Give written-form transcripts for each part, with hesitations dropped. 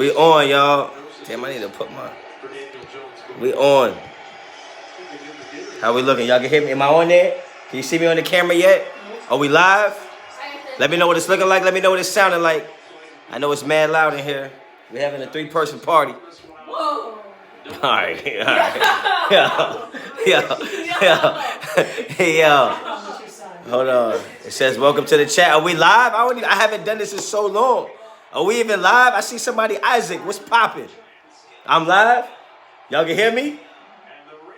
We on, y'all. Damn, I need to put my. We on. How we looking? Y'all can hear me? Am I on there? Can you see me on the camera yet? Are we live? Let me know what it's looking like. Let me know what it's sounding like. I know it's mad loud in here. We're having a 3-person party. Whoa. All right. Yo. Hold on. It says, welcome to the chat. Are we live? I haven't done this in so long. Are we even live? I see somebody, Isaac. What's popping? I'm live? Y'all can hear me?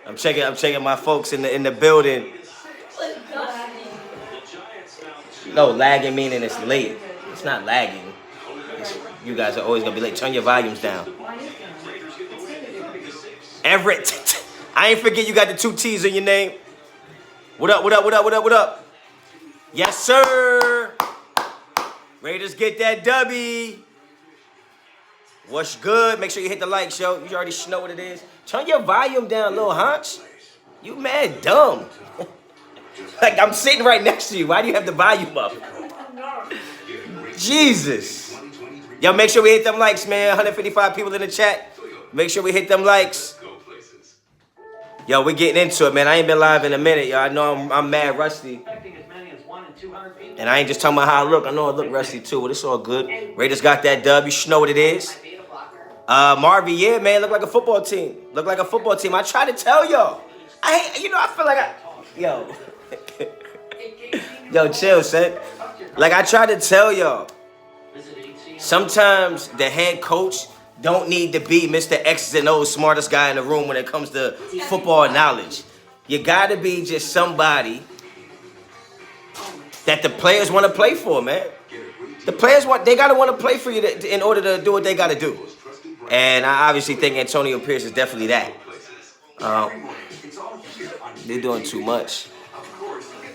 I'm checking my folks in the building. No, lagging meaning it's late. It's not lagging. You guys are always gonna be late. Turn your volumes down. Everett. I ain't forget you got the 2 T's in your name. What up? Yes, sir. Raiders get that W. What's good? Make sure you hit the like, show. You already know what it is. Turn your volume down, little Honch. You mad dumb. Like, I'm sitting right next to you. Why do you have the volume up? Jesus. Yo, make sure we hit them likes, man. 155 people in the chat. Make sure we hit them likes. Yo, we getting into it, man. I ain't been live in a minute, y'all. I know I'm mad rusty. And I ain't just talking about how I look. I know I look rusty, too, but it's all good. Raiders got that dub. You should know what it is. Marvy, yeah, man. Look like a football team. I try to tell y'all. I feel like Yo, chill, son. Like, I try to tell y'all. Sometimes the head coach don't need to be Mr. X's and O's smartest guy in the room when it comes to football knowledge. You got to be just somebody that the players want to play for, man. The players they got to want to play for you in order to do what they got to do. And I obviously think Antonio Pierce is definitely that. They're doing too much.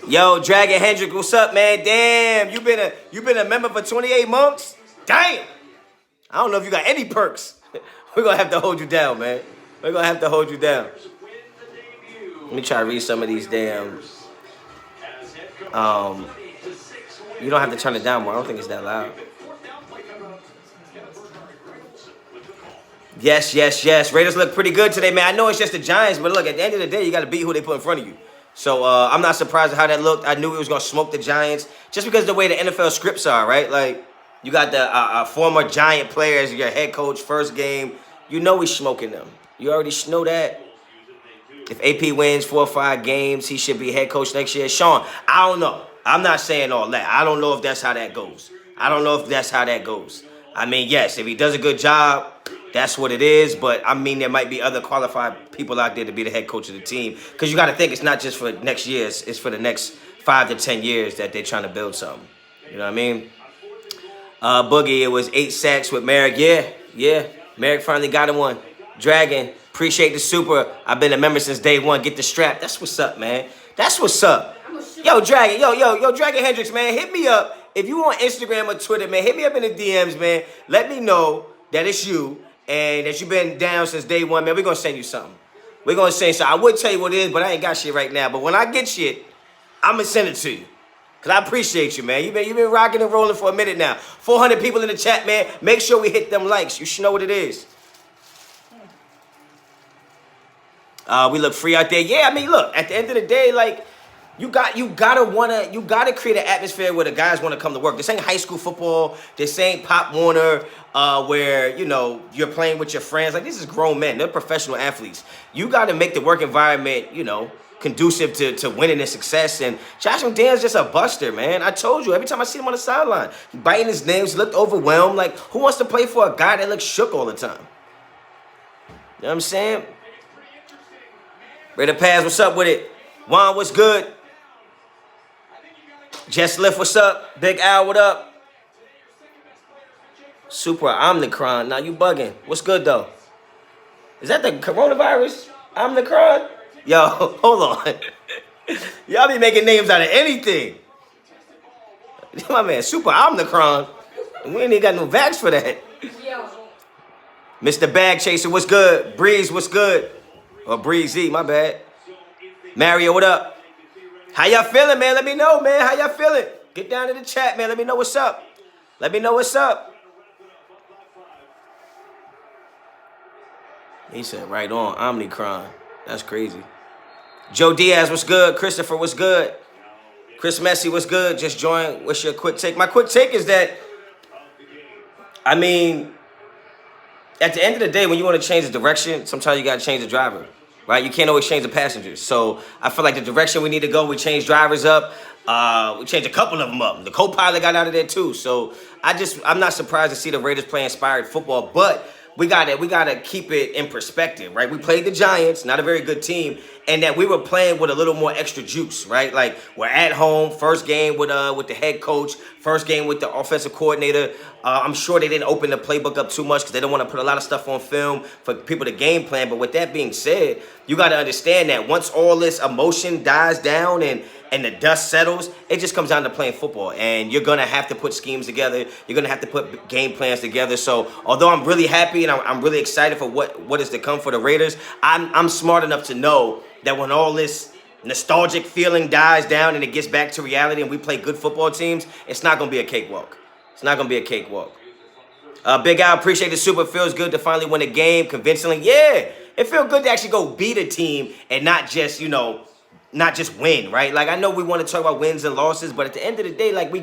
Yo, Dragon Hendrick, what's up, man? Damn, you been a member for 28 months? Damn. I don't know if you got any perks. We're going to have to hold you down, man. We're going to have to hold you down. Let me try to read some of these damn... You don't have to turn it down more. I don't think it's that loud. Yes. Raiders look pretty good today, man. I know it's just the Giants, but look, at the end of the day, you got to beat who they put in front of you. So I'm not surprised at how that looked. I knew it was going to smoke the Giants just because of the way the NFL scripts are, right? Like, you got the former Giant player as your head coach, first game. You know he's smoking them. You already know that. If AP wins 4 or 5 games, he should be head coach next year. Sean, I don't know. I'm not saying all that. I don't know if that's how that goes. I mean, yes, if he does a good job, that's what it is. But, I mean, there might be other qualified people out there to be the head coach of the team. Because you got to think it's not just for next year. It's for the next 5 to 10 years that they're trying to build something. You know what I mean? Boogie, it was 8 sacks with Merrick. Yeah. Merrick finally got him one. Dragon, appreciate the super. I've been a member since day one. Get the strap. That's what's up, man. That's what's up. Yo, Dragon. Yo, Dragon Hendricks, man. Hit me up. If you on Instagram or Twitter, man, hit me up in the DMs, man. Let me know that it's you and that you've been down since day one, man. We're going to send you something. I would tell you what it is, but I ain't got shit right now. But when I get shit, I'm going to send it to you. Because I appreciate you, man. You've been rocking and rolling for a minute now. 400 people in the chat, man. Make sure we hit them likes. You should know what it is. We look free out there. Yeah, I mean, look, at the end of the day, like, you gotta create an atmosphere where the guys want to come to work. This ain't high school football. This ain't Pop Warner, where, you're playing with your friends. Like, this is grown men. They're professional athletes. You got to make the work environment, conducive to winning and success. And Josh McDaniels just a buster, man. I told you, every time I see him on the sideline, biting his nails, looked overwhelmed. Like, who wants to play for a guy that looks shook all the time? You know what I'm saying? Raider Paz, what's up with it? Juan, what's good? Jess Lift, what's up? Big Al, what up? Super Omnicron. Now you bugging. What's good, though? Is that the coronavirus? Omnicron? Yo, hold on. Y'all be making names out of anything. My man, Super Omnicron. We ain't even got no vax for that. Mr. Bag Chaser, what's good? Breeze, what's good? Or Breezy, my bad. Mario, what up? How y'all feeling, man? Let me know, man. How y'all feeling? Get down to the chat, man. Let me know what's up. He said, right on. Omnicron. That's crazy. Joe Diaz, what's good? Christopher, what's good? Chris Messi, what's good? Just join. What's your quick take? My quick take is that, I mean, at the end of the day, when you want to change the direction, sometimes you got to change the driver, right? You can't always change the passengers. So I feel like the direction we need to go, we change drivers up. We changed a couple of them up. The co-pilot got out of there too. So I'm not surprised to see the Raiders play inspired football, but we gotta keep it in perspective, right? We played the Giants, not a very good team, and that we were playing with a little more extra juice, right? Like we're at home, first game with the head coach, first game with the offensive coordinator. I'm sure they didn't open the playbook up too much because they don't want to put a lot of stuff on film for people to game plan. But with that being said, you got to understand that once all this emotion dies down and the dust settles, it just comes down to playing football. And you're going to have to put schemes together. You're going to have to put game plans together. So although I'm really happy and I'm really excited for what is to come for the Raiders, I'm smart enough to know that when all this nostalgic feeling dies down and it gets back to reality and we play good football teams, it's not going to be a cakewalk. It's not going to be a cakewalk. Big Al, appreciate the super. Feels good to finally win a game convincingly. Yeah, it feels good to actually go beat a team and not just, not just win, right? Like, I know we want to talk about wins and losses, but at the end of the day, like,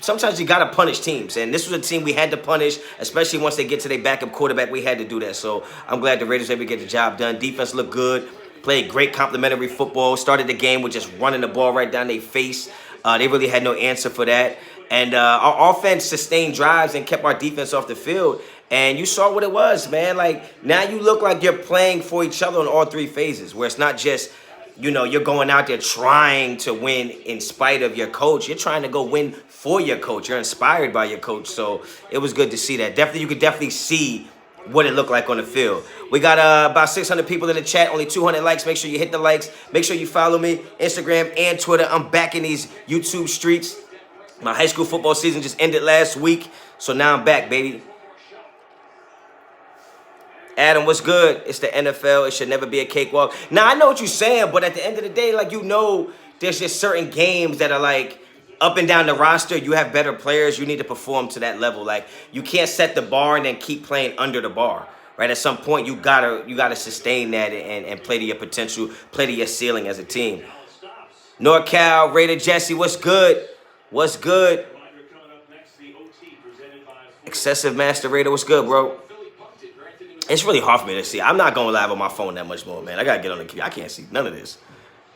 sometimes you got to punish teams. And this was a team we had to punish, especially once they get to their backup quarterback. We had to do that. So I'm glad the Raiders were able to get the job done. Defense looked good. Played great complimentary football. Started the game with just running the ball right down their face. They really had no answer for that. And our offense sustained drives and kept our defense off the field. And you saw what it was, man. Like, now you look like you're playing for each other on all three phases, where it's not just, you're going out there trying to win in spite of your coach. You're trying to go win for your coach. You're inspired by your coach. So it was good to see that. You could definitely see what it looked like on the field. We got about 600 people in the chat, only 200 likes. Make sure you hit the likes. Make sure you follow me, Instagram and Twitter. I'm back in these YouTube streets. My high school football season just ended last week, so now I'm back, baby. Adam, what's good? It's the NFL. It should never be a cakewalk. Now, I know what you're saying, but at the end of the day, like, there's just certain games that are like up and down the roster. You have better players. You need to perform to that level. Like, you can't set the bar and then keep playing under the bar, right? At some point, you gotta sustain that and play to your potential, play to your ceiling as a team. NorCal, Raider Jesse, what's good? What's good? Excessive Master Raider, what's good, bro? It's really hard for me to see. I'm not going live on my phone that much more, man. I got to get on the computer. I can't see none of this.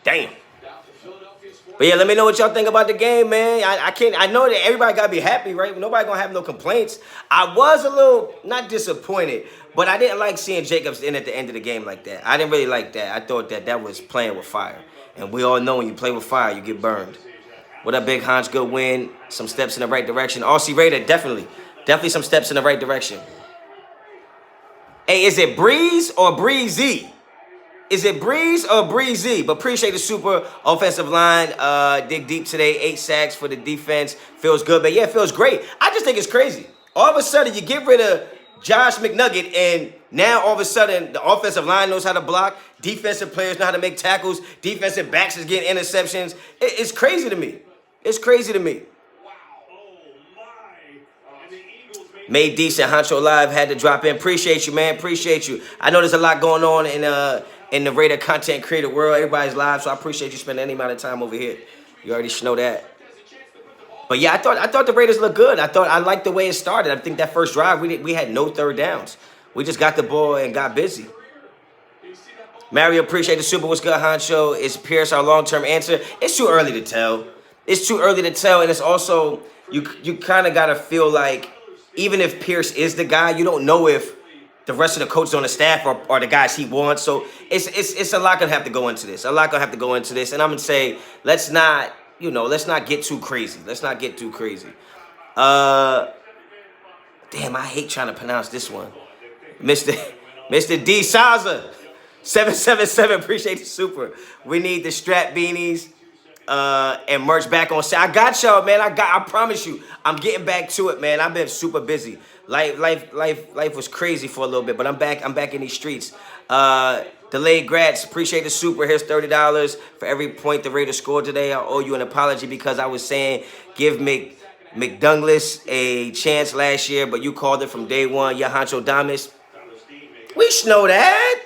Damn. But yeah, let me know what y'all think about the game, man. I know that everybody got to be happy, right? Nobody going to have no complaints. I was a little, not disappointed, but I didn't like seeing Jacobs in at the end of the game like that. I didn't really like that. I thought that was playing with fire. And we all know when you play with fire, you get burned. What up, Big Honch? Good win. Some steps in the right direction. RC Raider, definitely some steps in the right direction. Hey, is it Breeze or Breezy? Is it Breeze or Breezy? But appreciate the super offensive line. Dig deep today. 8 sacks for the defense. Feels good, but yeah, it feels great. I just think it's crazy. All of a sudden, you get rid of Josh McNugget, and now all of a sudden, the offensive line knows how to block. Defensive players know how to make tackles. Defensive backs is getting interceptions. It's crazy to me. It's crazy to me. Made decent. Honcho Live had to drop in. Appreciate you, man. Appreciate you. I know there's a lot going on in the Raider content creator world. Everybody's live, so I appreciate you spending any amount of time over here. You already know that. But yeah, I thought the Raiders looked good. I liked the way it started. I think that first drive we had no third downs. We just got the ball and got busy. Mario, appreciate the super. What's good, Honcho? Is Pierce our long-term answer? It's too early to tell. It's too early to tell, and it's also you kind of gotta feel like, even if Pierce is the guy, you don't know if the rest of the coaches on the staff are the guys he wants. So it's a lot gonna have to go into this. And I'm gonna say, let's not get too crazy. Damn, I hate trying to pronounce this one. Mr. D. Saza, 777, appreciate the super. We need the strap beanies and merch back on sale. I got y'all, man. I promise you, I'm getting back to it, man. I've been super busy. Life was crazy for a little bit, but I'm back in these streets. Delayed grads, appreciate the super. Here's $30 for every point the Raiders scored today. I owe you an apology because I was saying give McDouglas a chance last year, but you called it from day one. Your Honcho Damas. We know that.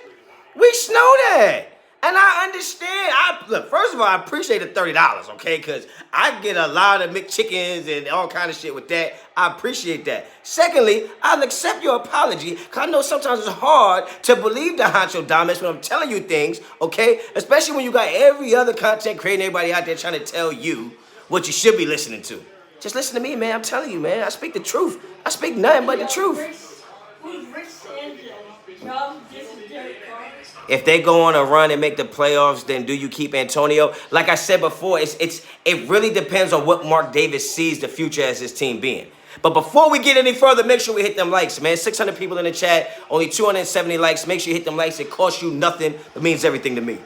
We know that. And I understand. Look, first of all, I appreciate the $30, okay? Because I get a lot of McChickens and all kind of shit with that. I appreciate that. Secondly, I'll accept your apology because I know sometimes it's hard to believe the Honcho dominance when I'm telling you things, okay? Especially when you got every other content creator, everybody out there trying to tell you what you should be listening to. Just listen to me, man. I'm telling you, man. I speak the truth. I speak nothing but the truth. If they go on a run and make the playoffs, then do you keep Antonio? Like I said before, it really depends on what Mark Davis sees the future as his team being. But before we get any further, make sure we hit them likes, man. 600 people in the chat, only 270 likes. Make sure you hit them likes. It costs you nothing. It means everything to me.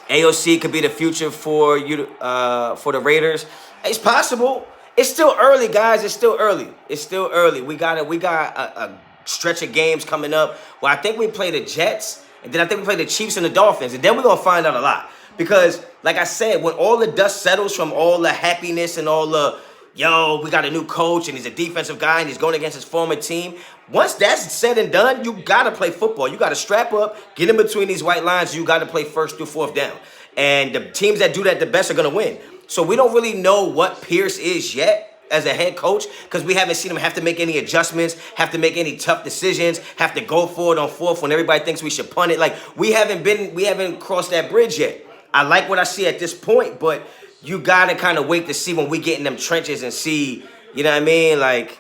AOC could be the future for you, for the Raiders. It's possible. It's still early, guys. It's still early. It's still early. We got a stretch of games coming up where I think we play the Jets. And then I think we play the Chiefs and the Dolphins. And then we're going to find out a lot. Because, like I said, when all the dust settles from all the happiness and all the, we got a new coach and he's a defensive guy and he's going against his former team. Once that's said and done, you got to play football. You got to strap up, get in between these white lines. You got to play first through fourth down. And the teams that do that the best are going to win. So we don't really know what Pierce is yet as a head coach, because we haven't seen him have to make any adjustments, have to make any tough decisions, have to go for it on fourth when everybody thinks we should punt it. Like, we haven't crossed that bridge yet. I like what I see at this point, but you gotta kind of wait to see when we get in them trenches and see, you know what I mean? Like,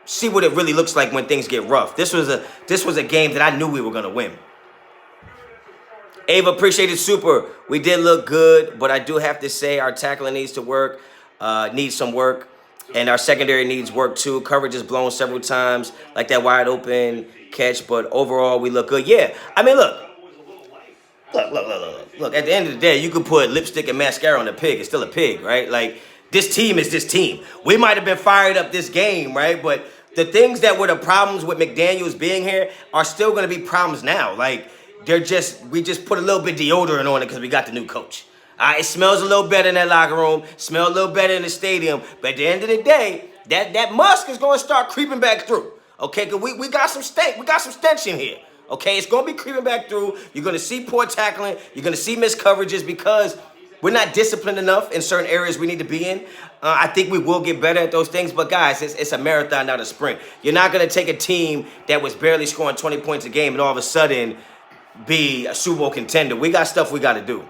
see what it really looks like when things get rough. This was a game that I knew we were gonna win. Ava, appreciate it, super. We did look good, but I do have to say our tackling needs to work, needs some work. And our secondary needs work too. Coverage is blown several times, like that wide open catch. But overall, we look good. Yeah, I mean, look. At the end of the day, you could put lipstick and mascara on a pig. It's still a pig, right? Like, this team is this team. We might have been fired up this game, right? But the things that were the problems with McDaniels being here are still going to be problems now. Like, we just put a little bit deodorant on it because we got the new coach. It smells a little better in that locker room, smells a little better in the stadium, but at the end of the day, that musk is going to start creeping back through, okay? Because we got some stank, we got some stench in here, okay? It's going to be creeping back through. You're going to see poor tackling. You're going to see missed coverages because we're not disciplined enough in certain areas we need to be in. I think we will get better at those things, but guys, it's a marathon, not a sprint. You're not going to take a team that was barely scoring 20 points a game and all of a sudden be a Super Bowl contender. We got stuff we got to do.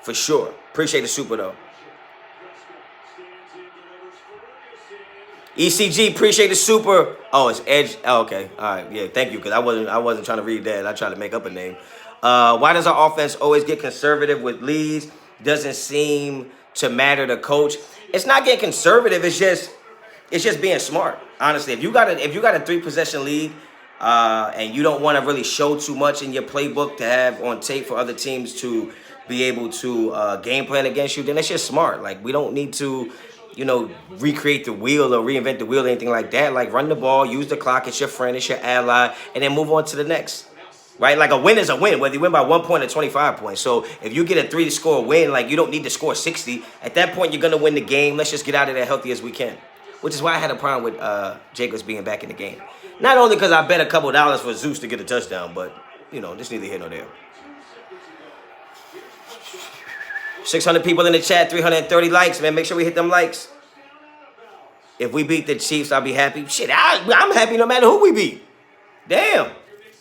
For sure. Appreciate the super, though. ECG, appreciate the super. Oh, it's Edge. Oh, okay. All right. Yeah, thank you, because I wasn't trying to read that. I tried to make up a name. Why does our offense always get conservative with leads? Doesn't seem to matter to coach. It's not getting conservative. It's just being smart. Honestly, if you got a 3-possession lead, and you don't want to really show too much in your playbook to have on tape for other teams to be able to game plan against you, then it's just smart. Like, we don't need to, recreate the wheel or reinvent the wheel or anything like that. Like, run the ball, use the clock, it's your friend, it's your ally, and then move on to the next. Right? Like, a win is a win, whether you win by 1 point or 25 points. So if you get a 3-score win, like, you don't need to score 60. At that point, you're going to win the game. Let's just get out of there healthy as we can. Which is why I had a problem with Jacobs being back in the game. Not only because I bet a couple dollars for Zeus to get a touchdown, but, this neither here nor there. 600 people in the chat, 330 likes, man. Make sure we hit them likes. If we beat the Chiefs, I'll be happy. Shit, I'm happy no matter who we beat. Damn.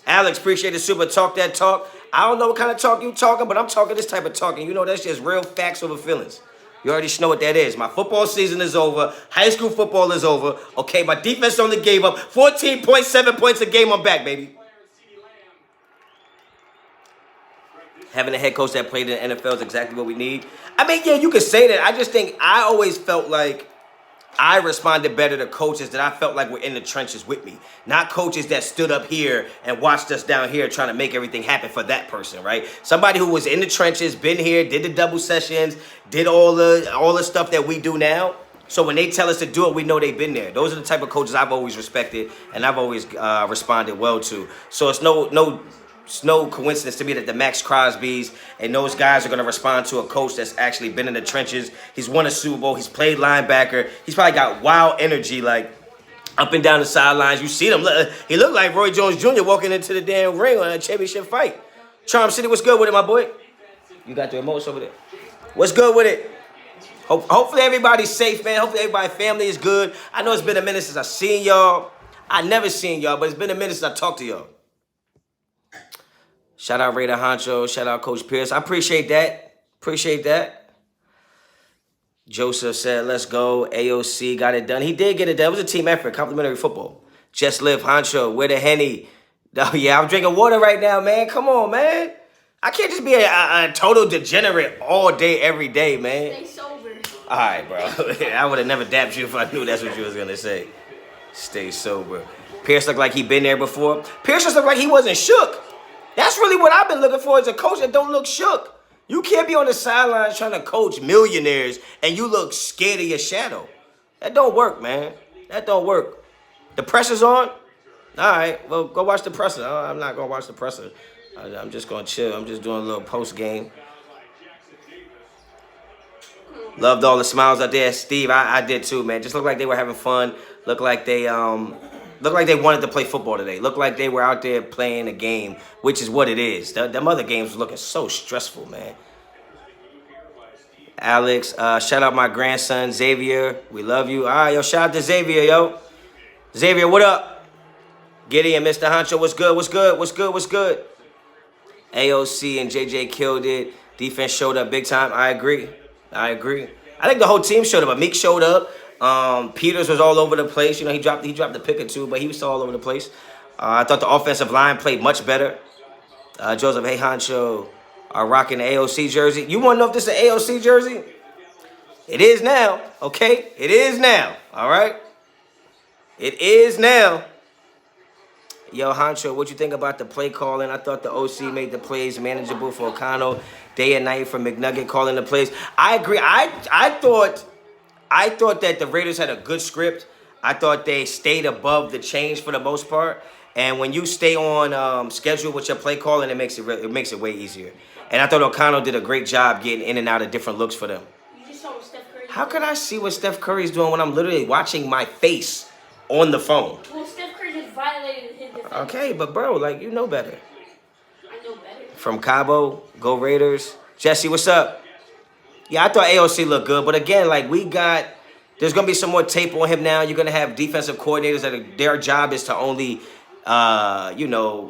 Alex, appreciate the super. Talk that talk. I don't know what kind of talk you talking, but I'm talking this type of talking. That's just real facts over feelings. You already know what that is. My football season is over. High school football is over. Okay, my defense only gave up 14.7 points a game. I'm back, baby. Having a head coach that played in the NFL is exactly what we need. I mean, yeah, you could say that. I just think I always felt like I responded better to coaches that I felt like were in the trenches with me. Not coaches that stood up here and watched us down here trying to make everything happen for that person, right? Somebody who was in the trenches, been here, did the double sessions, did all the stuff that we do now. So when they tell us to do it, we know they've been there. Those are the type of coaches I've always respected and I've always responded well to. So it's no coincidence to me that the Max Crosbys and those guys are going to respond to a coach that's actually been in the trenches. He's won a Super Bowl. He's played linebacker. He's probably got wild energy. Like, Up and down the sidelines. You see them. He looked like Roy Jones Jr. walking into the damn ring on a championship fight. Charm City, what's good with it, my boy? You got the remotes over there. What's good with it? Hopefully everybody's safe, man. Hopefully everybody's family is good. I know it's been a minute since I seen y'all. I never seen y'all, but it's been a minute since I talked to y'all. Shout out Raider Honcho. Shout out Coach Pierce. I appreciate that. Appreciate that. Joseph said, let's go. AOC got it done. He did get it done. It was a team effort. Complimentary football. Just live Honcho. Where the Henny? Oh, yeah, I'm drinking water right now, man. Come on, man. I can't just be a total degenerate all day, every day, man. Stay sober. All right, bro. I would have never dapped you if I knew that's what you was going to say. Stay sober. Pierce looked like he been there before. Pierce just looked like he wasn't shook. That's really what I've been looking for, is a coach that don't look shook. You can't be on the sidelines trying to coach millionaires and you look scared of your shadow. That don't work, man. That don't work. The pressure's on? All right, well, go watch the presser. I'm not going to watch the presser. I'm just going to chill. I'm just doing a little post-game. Loved all the smiles out there. Steve, I did too, man. Just looked like they were having fun. Looked like they wanted to play football today. Looked like they were out there playing a game, which is what it is. Them other games was looking so stressful, man. Alex, shout out my grandson, Xavier. We love you. All right, yo, shout out to Xavier, yo. Xavier, what up? Gideon, Mr. Honcho, what's good? What's good? What's good? What's good? AOC and JJ killed it. Defense showed up big time. I agree. I think the whole team showed up. Amik showed up. Peters was all over the place. You know, he dropped the pick or two, but he was still all over the place. I thought the offensive line played much better. Joseph, hey, Honcho, are rocking the AOC jersey. You want to know if this is an AOC jersey? It is now, okay? It is now, all right? It is now. Yo, Honcho, what you think about the play calling? I thought the OC made the plays manageable for O'Connell. Day and night for McNugget calling the plays. I agree. I thought that the Raiders had a good script. I thought they stayed above the change for the most part. And when you stay on schedule with your play calling, it makes it way easier. And I thought O'Connell did a great job getting in and out of different looks for them. You just saw what Steph Curry How can I see what Steph Curry's doing when I'm literally watching my face on the phone? Well, Steph Curry just violated his defense. Okay, but bro, like, you know better. I know better. From Cabo, go Raiders. Jesse, what's up? Yeah, I thought AOC looked good, but again, like, there's going to be some more tape on him now. You're going to have defensive coordinators that their job is to only,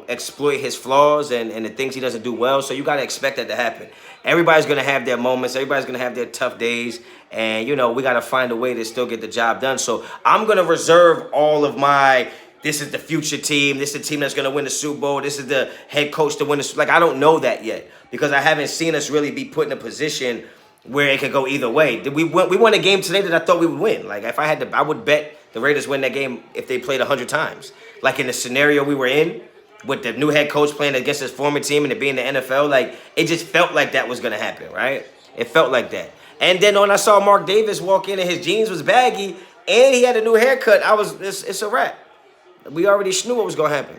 exploit his flaws and the things he doesn't do well. So you got to expect that to happen. Everybody's going to have their moments. Everybody's going to have their tough days. And, we got to find a way to still get the job done. So I'm going to reserve all of my, this is the future team. This is the team that's going to win the Super Bowl. This is the head coach to win the Super Bowl. Like, I don't know that yet because I haven't seen us really be put in a position where it could go either way. We won a game today that I thought we would win. Like, if I had to, I would bet the Raiders win that game if they played 100 times. Like, in the scenario we were in, with the new head coach playing against his former team and it being the NFL, like, it just felt like that was going to happen, right? It felt like that. And then when I saw Mark Davis walk in and his jeans was baggy and he had a new haircut, it's a wrap. We already knew what was going to happen.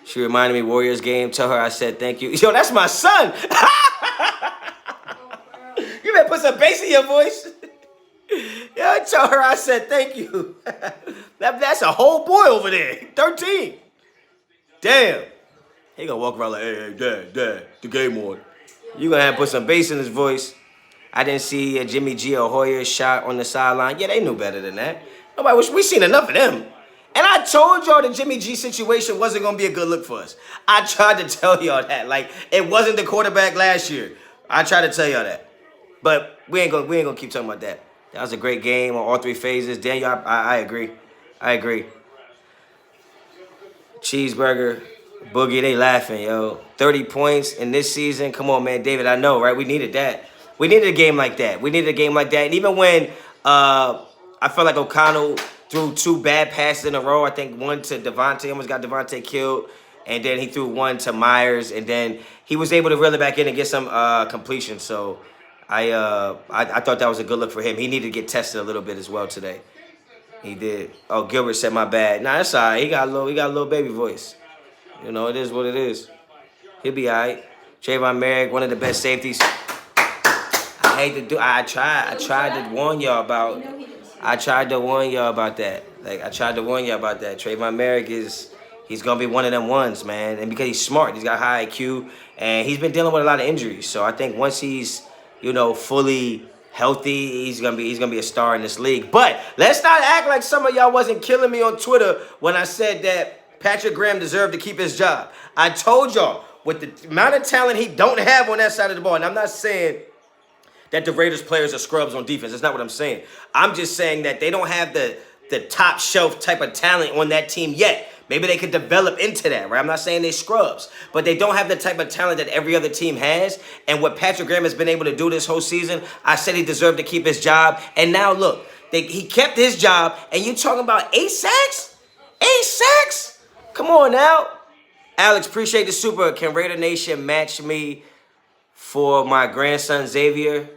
She reminded me Warriors game. Tell her I said thank you. Yo, that's my son. You better put some bass in your voice. Yeah, tell her I said thank you. That's a whole boy over there. 13. Damn. He gonna walk around like, hey, dad, the game on. You gonna have to put some bass in his voice. I didn't see a Jimmy G or Hoyer shot on the sideline. Yeah, they knew better than that. We seen enough of them. And I told y'all the Jimmy G situation wasn't going to be a good look for us. I tried to tell y'all that. Like, it wasn't the quarterback last year. I tried to tell y'all that. But we ain't gonna keep talking about that. That was a great game on all three phases. Daniel, I agree. Cheeseburger, Boogie, they laughing, yo. 30 points in this season. Come on, man. David, I know, right? We needed that. We needed a game like that. And even when I felt like O'Connell threw two bad passes in a row. I think one to Devontae, almost got Devontae killed. And then he threw one to Myers. And then he was able to reel it back in and get some completion. So I thought that was a good look for him. He needed to get tested a little bit as well today. He did. Oh, Gilbert said my bad. Nah, that's all right. He got a little baby voice. It is what it is. He'll be all right. Trayvon Merrick, one of the best safeties. I tried to warn y'all about I tried to warn y'all about that. Like I tried to warn y'all about that. Trayvon Merrick he's gonna be one of them ones, man. And because he's smart, he's got high IQ, and he's been dealing with a lot of injuries. So I think once he's fully healthy, he's gonna be a star in this league. But let's not act like some of y'all wasn't killing me on Twitter when I said that Patrick Graham deserved to keep his job. I told y'all with the amount of talent he don't have on that side of the ball, and I'm not saying that the Raiders players are scrubs on defense. That's not what I'm saying. I'm just saying that they don't have the top shelf type of talent on that team yet. Maybe they could develop into that, right? I'm not saying they scrubs, but they don't have the type of talent that every other team has. And what Patrick Graham has been able to do this whole season, I said he deserved to keep his job. And now look, he kept his job, and you talking about 8 sacks? 8 sacks? Come on now. Alex, appreciate the super. Can Raider Nation match me for my grandson Xavier?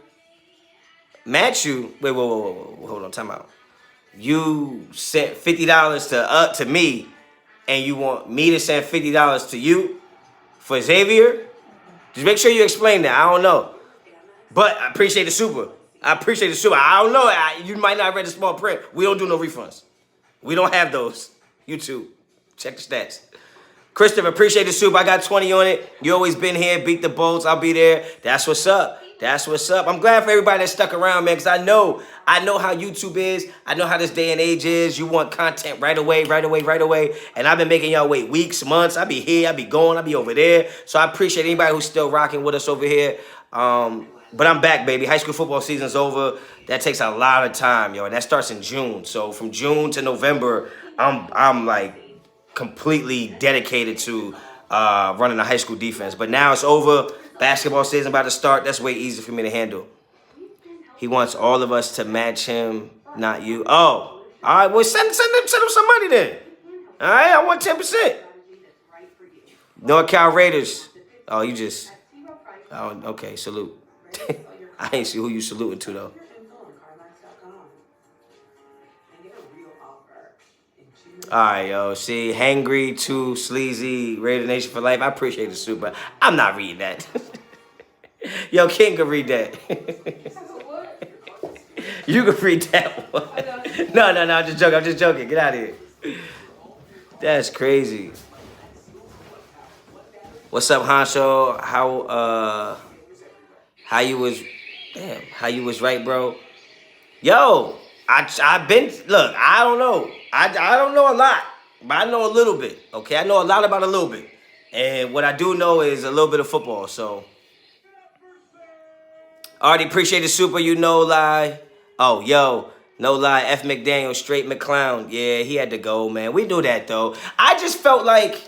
Match you? Wait, whoa, hold on, time out. You sent $50 to me, and you want me to send $50 to you for Xavier? Just make sure you explain that. I don't know, but I appreciate the super. I don't know. You might not have read the small print. We don't do no refunds. We don't have those. YouTube, check the stats. Christopher, appreciate the super. I got 20 on it. You always been here. Beat the Bolts. I'll be there. That's what's up. I'm glad for everybody that stuck around, man, because I know how YouTube is. I know how this day and age is. You want content right away. And I've been making y'all wait weeks, months. I be here, I be going, I be over there. So I appreciate anybody who's still rocking with us over here. But I'm back, baby. High school football season's over. That takes a lot of time, yo. And that starts in June. So from June to November, I'm like completely dedicated to running a high school defense. But now it's over. Basketball season about to start. That's way easier for me to handle. He wants all of us to match him, not you. Oh, all right. Well, send him some money then. All right, I want 10%. NorCal Raiders. Oh, you just. Oh, okay. Salute. I ain't see who you saluting to though. All right, yo. See, hangry, too sleazy, Raider Nation for life. I appreciate the super. I'm not reading that. Yo, King can read that. You can read that one. No. I'm just joking. Get out of here. That's crazy. What's up, Honcho? How you was right, bro? Yo, I've been, look, I don't know. I don't know a lot, but I know a little bit, okay? I know a lot about a little bit. And what I do know is a little bit of football, so. Already appreciate the super, no lie. Oh, yo, no lie, F. McDaniel, straight McClown. Yeah, he had to go, man. We knew that, though. I just felt like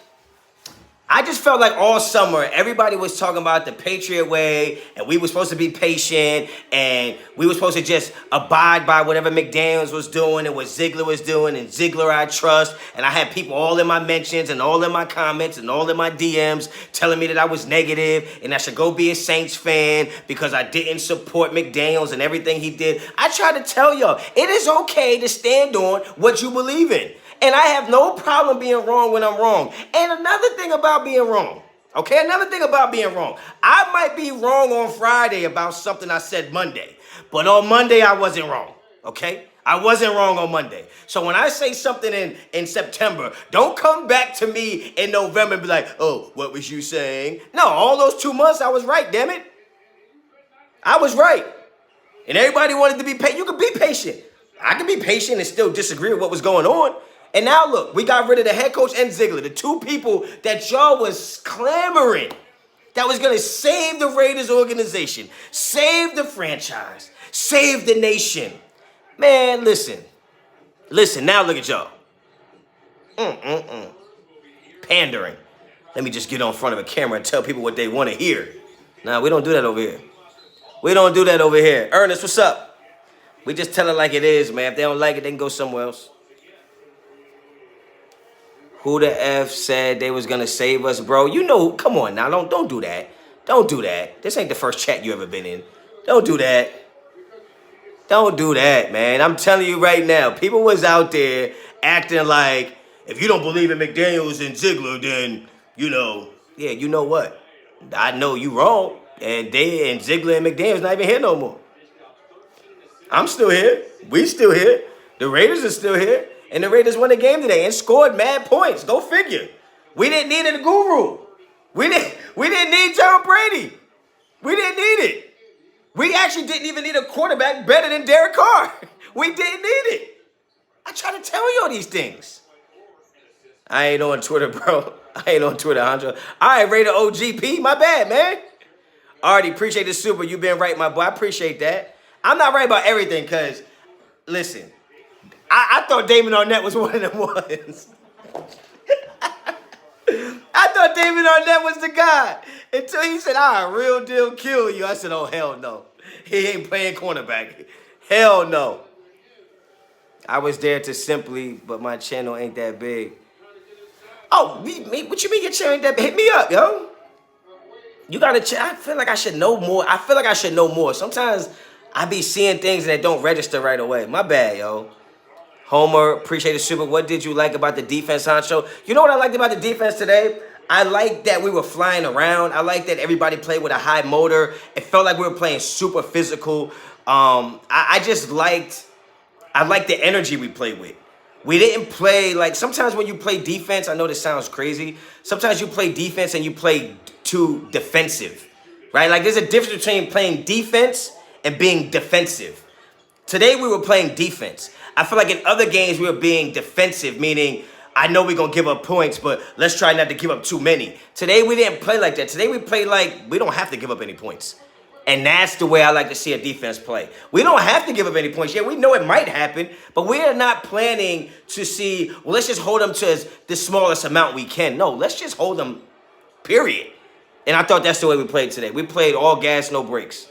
all summer, everybody was talking about the Patriot way, and we were supposed to be patient, and we were supposed to just abide by whatever McDaniels was doing and what Ziegler was doing, and Ziegler I trust. And I had people all in my mentions and all in my comments and all in my DMs telling me that I was negative and I should go be a Saints fan because I didn't support McDaniels and everything he did. I try to tell y'all, it is okay to stand on what you believe in. And I have no problem being wrong when I'm wrong. And another thing about being wrong, okay? I might be wrong on Friday about something I said Monday. But on Monday, I wasn't wrong, okay? I wasn't wrong on Monday. So when I say something in September, don't come back to me in November and be like, oh, what was you saying? No, all those 2 months, I was right, damn it. I was right. And everybody wanted to be patient. You can be patient. I can be patient and still disagree with what was going on. And now look, we got rid of the head coach and Ziegler, the two people that y'all was clamoring that was going to save the Raiders organization, save the franchise, save the nation. Man, listen, now look at y'all. Pandering. Let me just get on front of a camera and tell people what they want to hear. Nah, we don't do that over here. Ernest, what's up? We just tell it like it is, man. If they don't like it, they can go somewhere else. Who the F said they was going to save us, bro? You know, come on now. Don't do that. Don't do that. This ain't the first chat you ever been in. Don't do that. Don't do that, man. I'm telling you right now, people was out there acting like, if you don't believe in McDaniels and Ziegler, then, yeah, you know what? I know you wrong. And Ziegler and McDaniels not even here no more. I'm still here. We still here. The Raiders are still here. And the Raiders won the game today and scored mad points. Go figure. We didn't need a guru. We didn't need Tom Brady. We didn't need it. We actually didn't even need a quarterback better than Derek Carr. We didn't need it. I try to tell you all these things. I ain't on Twitter, bro. I ain't on Twitter, Honcho. All right, Raider OGP. My bad, man. Already appreciate the super. You been right, my boy. I appreciate that. I'm not right about everything because, listen, I thought Damon Arnett was one of them ones. I thought Damon Arnett was the guy until he said, real deal kill you. I said, oh, hell no. He ain't playing cornerback. Hell no. I was there to simply, but my channel ain't that big. Oh, what you mean your channel ain't that big? Hit me up, yo. You got to I feel like I should know more. I feel like I should know more. Sometimes I be seeing things that don't register right away. My bad, yo. Homer, appreciate the super. What did you like about the defense, Honcho? You know what I liked about the defense today? I liked that we were flying around. I liked that everybody played with a high motor. It felt like we were playing super physical. I liked the energy we played with. We didn't play, like, sometimes when you play defense, I know this sounds crazy. Sometimes you play defense and you play too defensive, right? Like, there's a difference between playing defense and being defensive. Today, we were playing defense. I feel like in other games, we were being defensive, meaning, I know we're going to give up points, but let's try not to give up too many. Today, we didn't play like that. Today, we played like we don't have to give up any points. And that's the way I like to see a defense play. We don't have to give up any points. Yeah, we know it might happen, but we are not planning to see, well, let's just hold them to the smallest amount we can. No, let's just hold them, period. And I thought that's the way we played today. We played all gas, no brakes.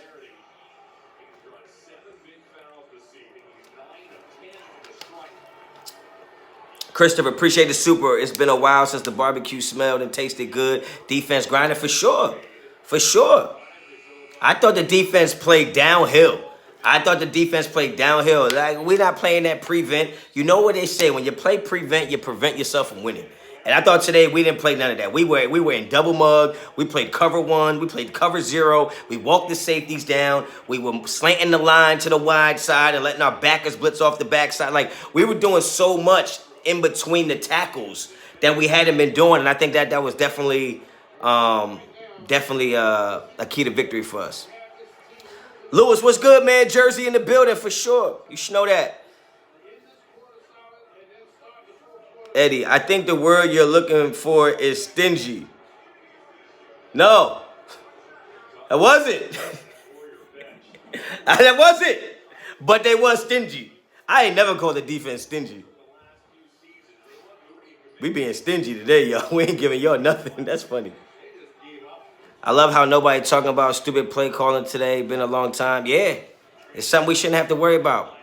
Christopher, appreciate the super. It's been a while since the barbecue smelled and tasted good. Defense grinding for sure. For sure. I thought the defense played downhill. Like, we're not playing that prevent. You know what they say, when you play prevent, you prevent yourself from winning. And I thought today we didn't play none of that. We were in double mug. We played cover 1. We played cover 0. We walked the safeties down. We were slanting the line to the wide side and letting our backers blitz off the backside. Like, we were doing so much in between the tackles that we hadn't been doing. And I think that was definitely a key to victory for us. Lewis, what's good, man? Jersey in the building for sure. You should know that. Eddie, I think the word you're looking for is stingy. No, that wasn't. That wasn't. But they was stingy. I ain't never called the defense stingy. We being stingy today, y'all. We ain't giving y'all nothing. That's funny. I love how nobody talking about stupid play calling today. Been a long time. Yeah, it's something we shouldn't have to worry about.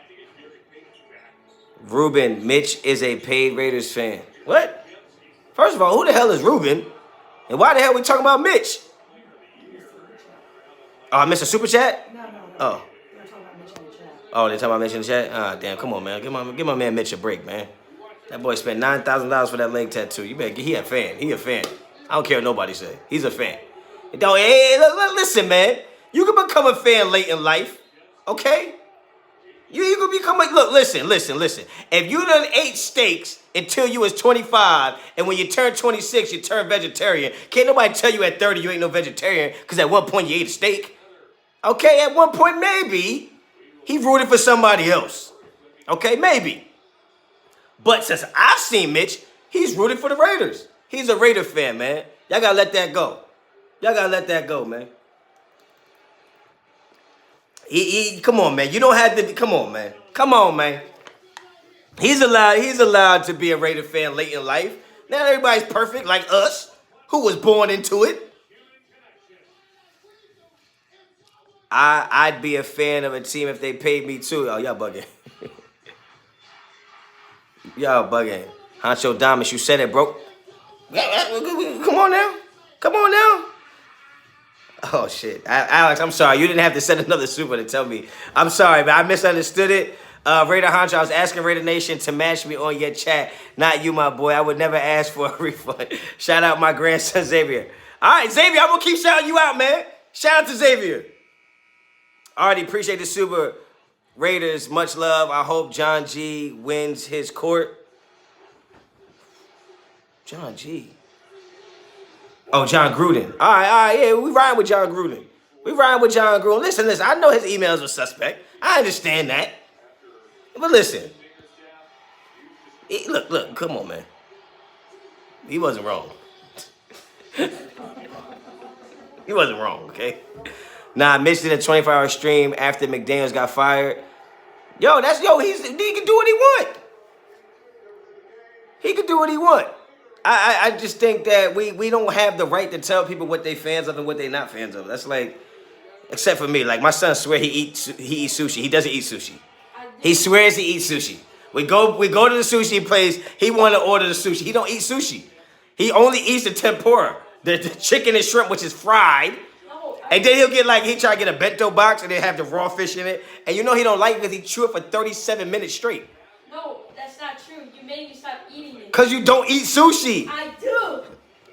Ruben, Mitch is a paid Raiders fan. What? First of all, who the hell is Ruben? And why the hell we talking about Mitch? Oh, I missed a super chat? No. Oh. They're talking about Mitch in the chat. Oh, they talking about Mitch in the chat? Ah, damn, come on, man. Give my man Mitch a break, man. That boy spent $9,000 for that leg tattoo. You better he a fan. He a fan. I don't care what nobody say. He's a fan. Don't, hey, listen, man. You can become a fan late in life, okay? You can become a, look, listen. If you done ate steaks until you was 25, and when you turn 26, you turn vegetarian, can't nobody tell you at 30 you ain't no vegetarian, because at one point you ate a steak. Okay, at one point maybe he rooted for somebody else. Okay, maybe. But since I've seen Mitch, he's rooted for the Raiders. He's a Raider fan, man. Y'all gotta let that go. Man. Come on, man. You don't have to. Come on, man. He's allowed to be a Raider fan late in life. Not everybody's perfect like us, who was born into it. I'd be a fan of a team if they paid me too. Oh, y'all bugging. Y'all bugging. Honcho Damas, you said it, bro. Come on now. Oh, shit. Alex, I'm sorry. You didn't have to send another super to tell me. I'm sorry, but I misunderstood it. Raider Honcho, I was asking Raider Nation to match me on your chat. Not you, my boy. I would never ask for a refund. Shout out my grandson, Xavier. All right, Xavier, I'm going to keep shouting you out, man. Shout out to Xavier. Already appreciate the super. Raiders, much love. I hope John G wins his court. John G. Oh, John Gruden. All right, yeah, we riding with John Gruden. We riding with John Gruden. Listen, I know his emails were suspect. I understand that. But listen. Look, come on, man. He wasn't wrong. He wasn't wrong, okay? Nah, I missed it a 24-hour stream after McDaniels got fired. He can do what he want. He can do what he want. I just think that we don't have the right to tell people what they fans of and what they not fans of. That's like, except for me. Like, my son swear he eats sushi. He doesn't eat sushi. He swears he eats sushi. We go to the sushi place. He want to order the sushi. He don't eat sushi. He only eats the tempura, the chicken and shrimp, which is fried. And then he try to get a bento box and they have the raw fish in it. And you know he don't like it because he chew it for 37 minutes straight. No, that's not true. You made me stop eating it. Because you don't eat sushi. I do. All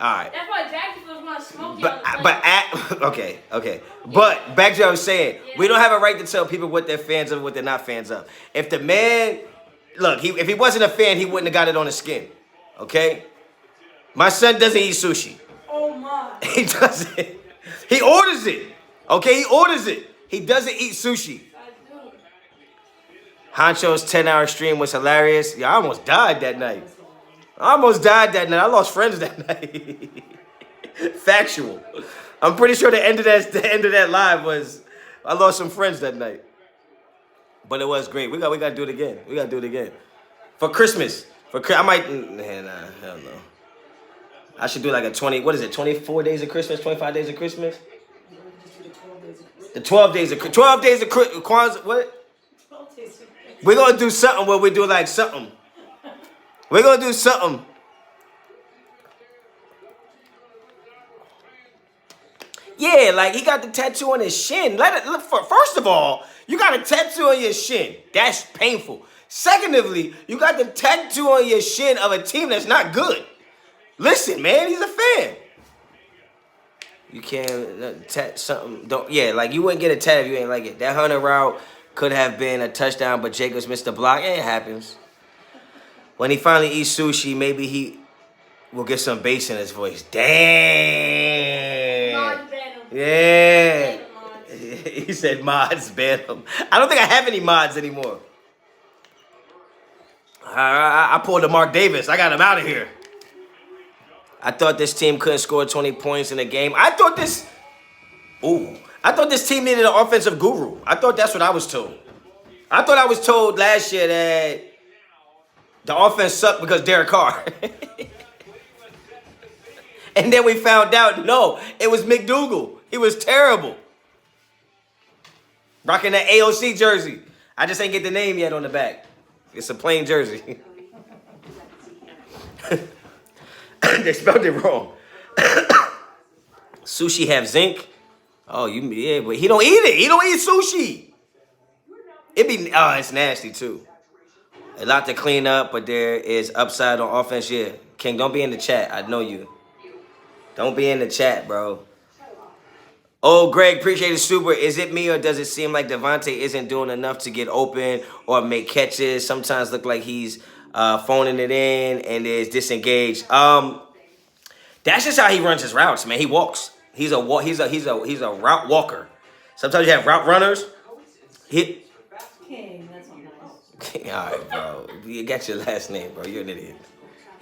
right. That's why Jackie feels want to smoke it. Okay. But back to what I was saying. Yeah. We don't have a right to tell people what they're fans of and what they're not fans of. If the man, if he wasn't a fan, he wouldn't have got it on his skin. Okay? My son doesn't eat sushi. Oh, my. He doesn't. He orders it. Okay, he orders it. He doesn't eat sushi. Honcho's 10-hour stream was hilarious. Yeah, I almost died that night. I lost friends that night. Factual. I'm pretty sure the end of that live was I lost some friends that night. But it was great. We got to do it again. For Christmas. I might hell no. I should do like 24 days of Christmas, 25 days of Christmas? The 12 days of Kwanzaa, what? We're going to do something where we do like something. We're going to do something. Yeah, like he got the tattoo on his shin. First of all, you got a tattoo on your shin. That's painful. Secondly, you got the tattoo on your shin of a team that's not good. Listen, man, he's a fan. You can't tat something. You wouldn't get a tat if you ain't like it. That Hunter route could have been a touchdown, but Jacobs missed the block. It happens. When he finally eats sushi, maybe he will get some bass in his voice. Damn. Yeah. He said mods ban him. I don't think I have any mods anymore. I pulled a Mark Davis. I got him out of here. I thought this team couldn't score 20 points in a game. I thought this team needed an offensive guru. I thought that's what I was told. I thought I was told last year that the offense sucked because Derek Carr. And then we found out, no, it was McDougal. He was terrible. Rocking that AOC jersey. I just ain't get the name yet on the back. It's a plain jersey. They spelled it wrong. Sushi have zinc. Oh, but he don't eat it. He don't eat sushi. It's nasty too. A lot to clean up, but there is upside on offense. Yeah, King, don't be in the chat. I know you. Don't be in the chat, bro. Oh, Greg, appreciate the super. Is it me or does it seem like Devontae isn't doing enough to get open or make catches? Sometimes look like he's phoning it in and is disengaged. That's just how he runs his routes, man. He walks. He's a route walker. Sometimes you have route runners. King, that's not nice. All right, bro. You got your last name, bro. You're an idiot.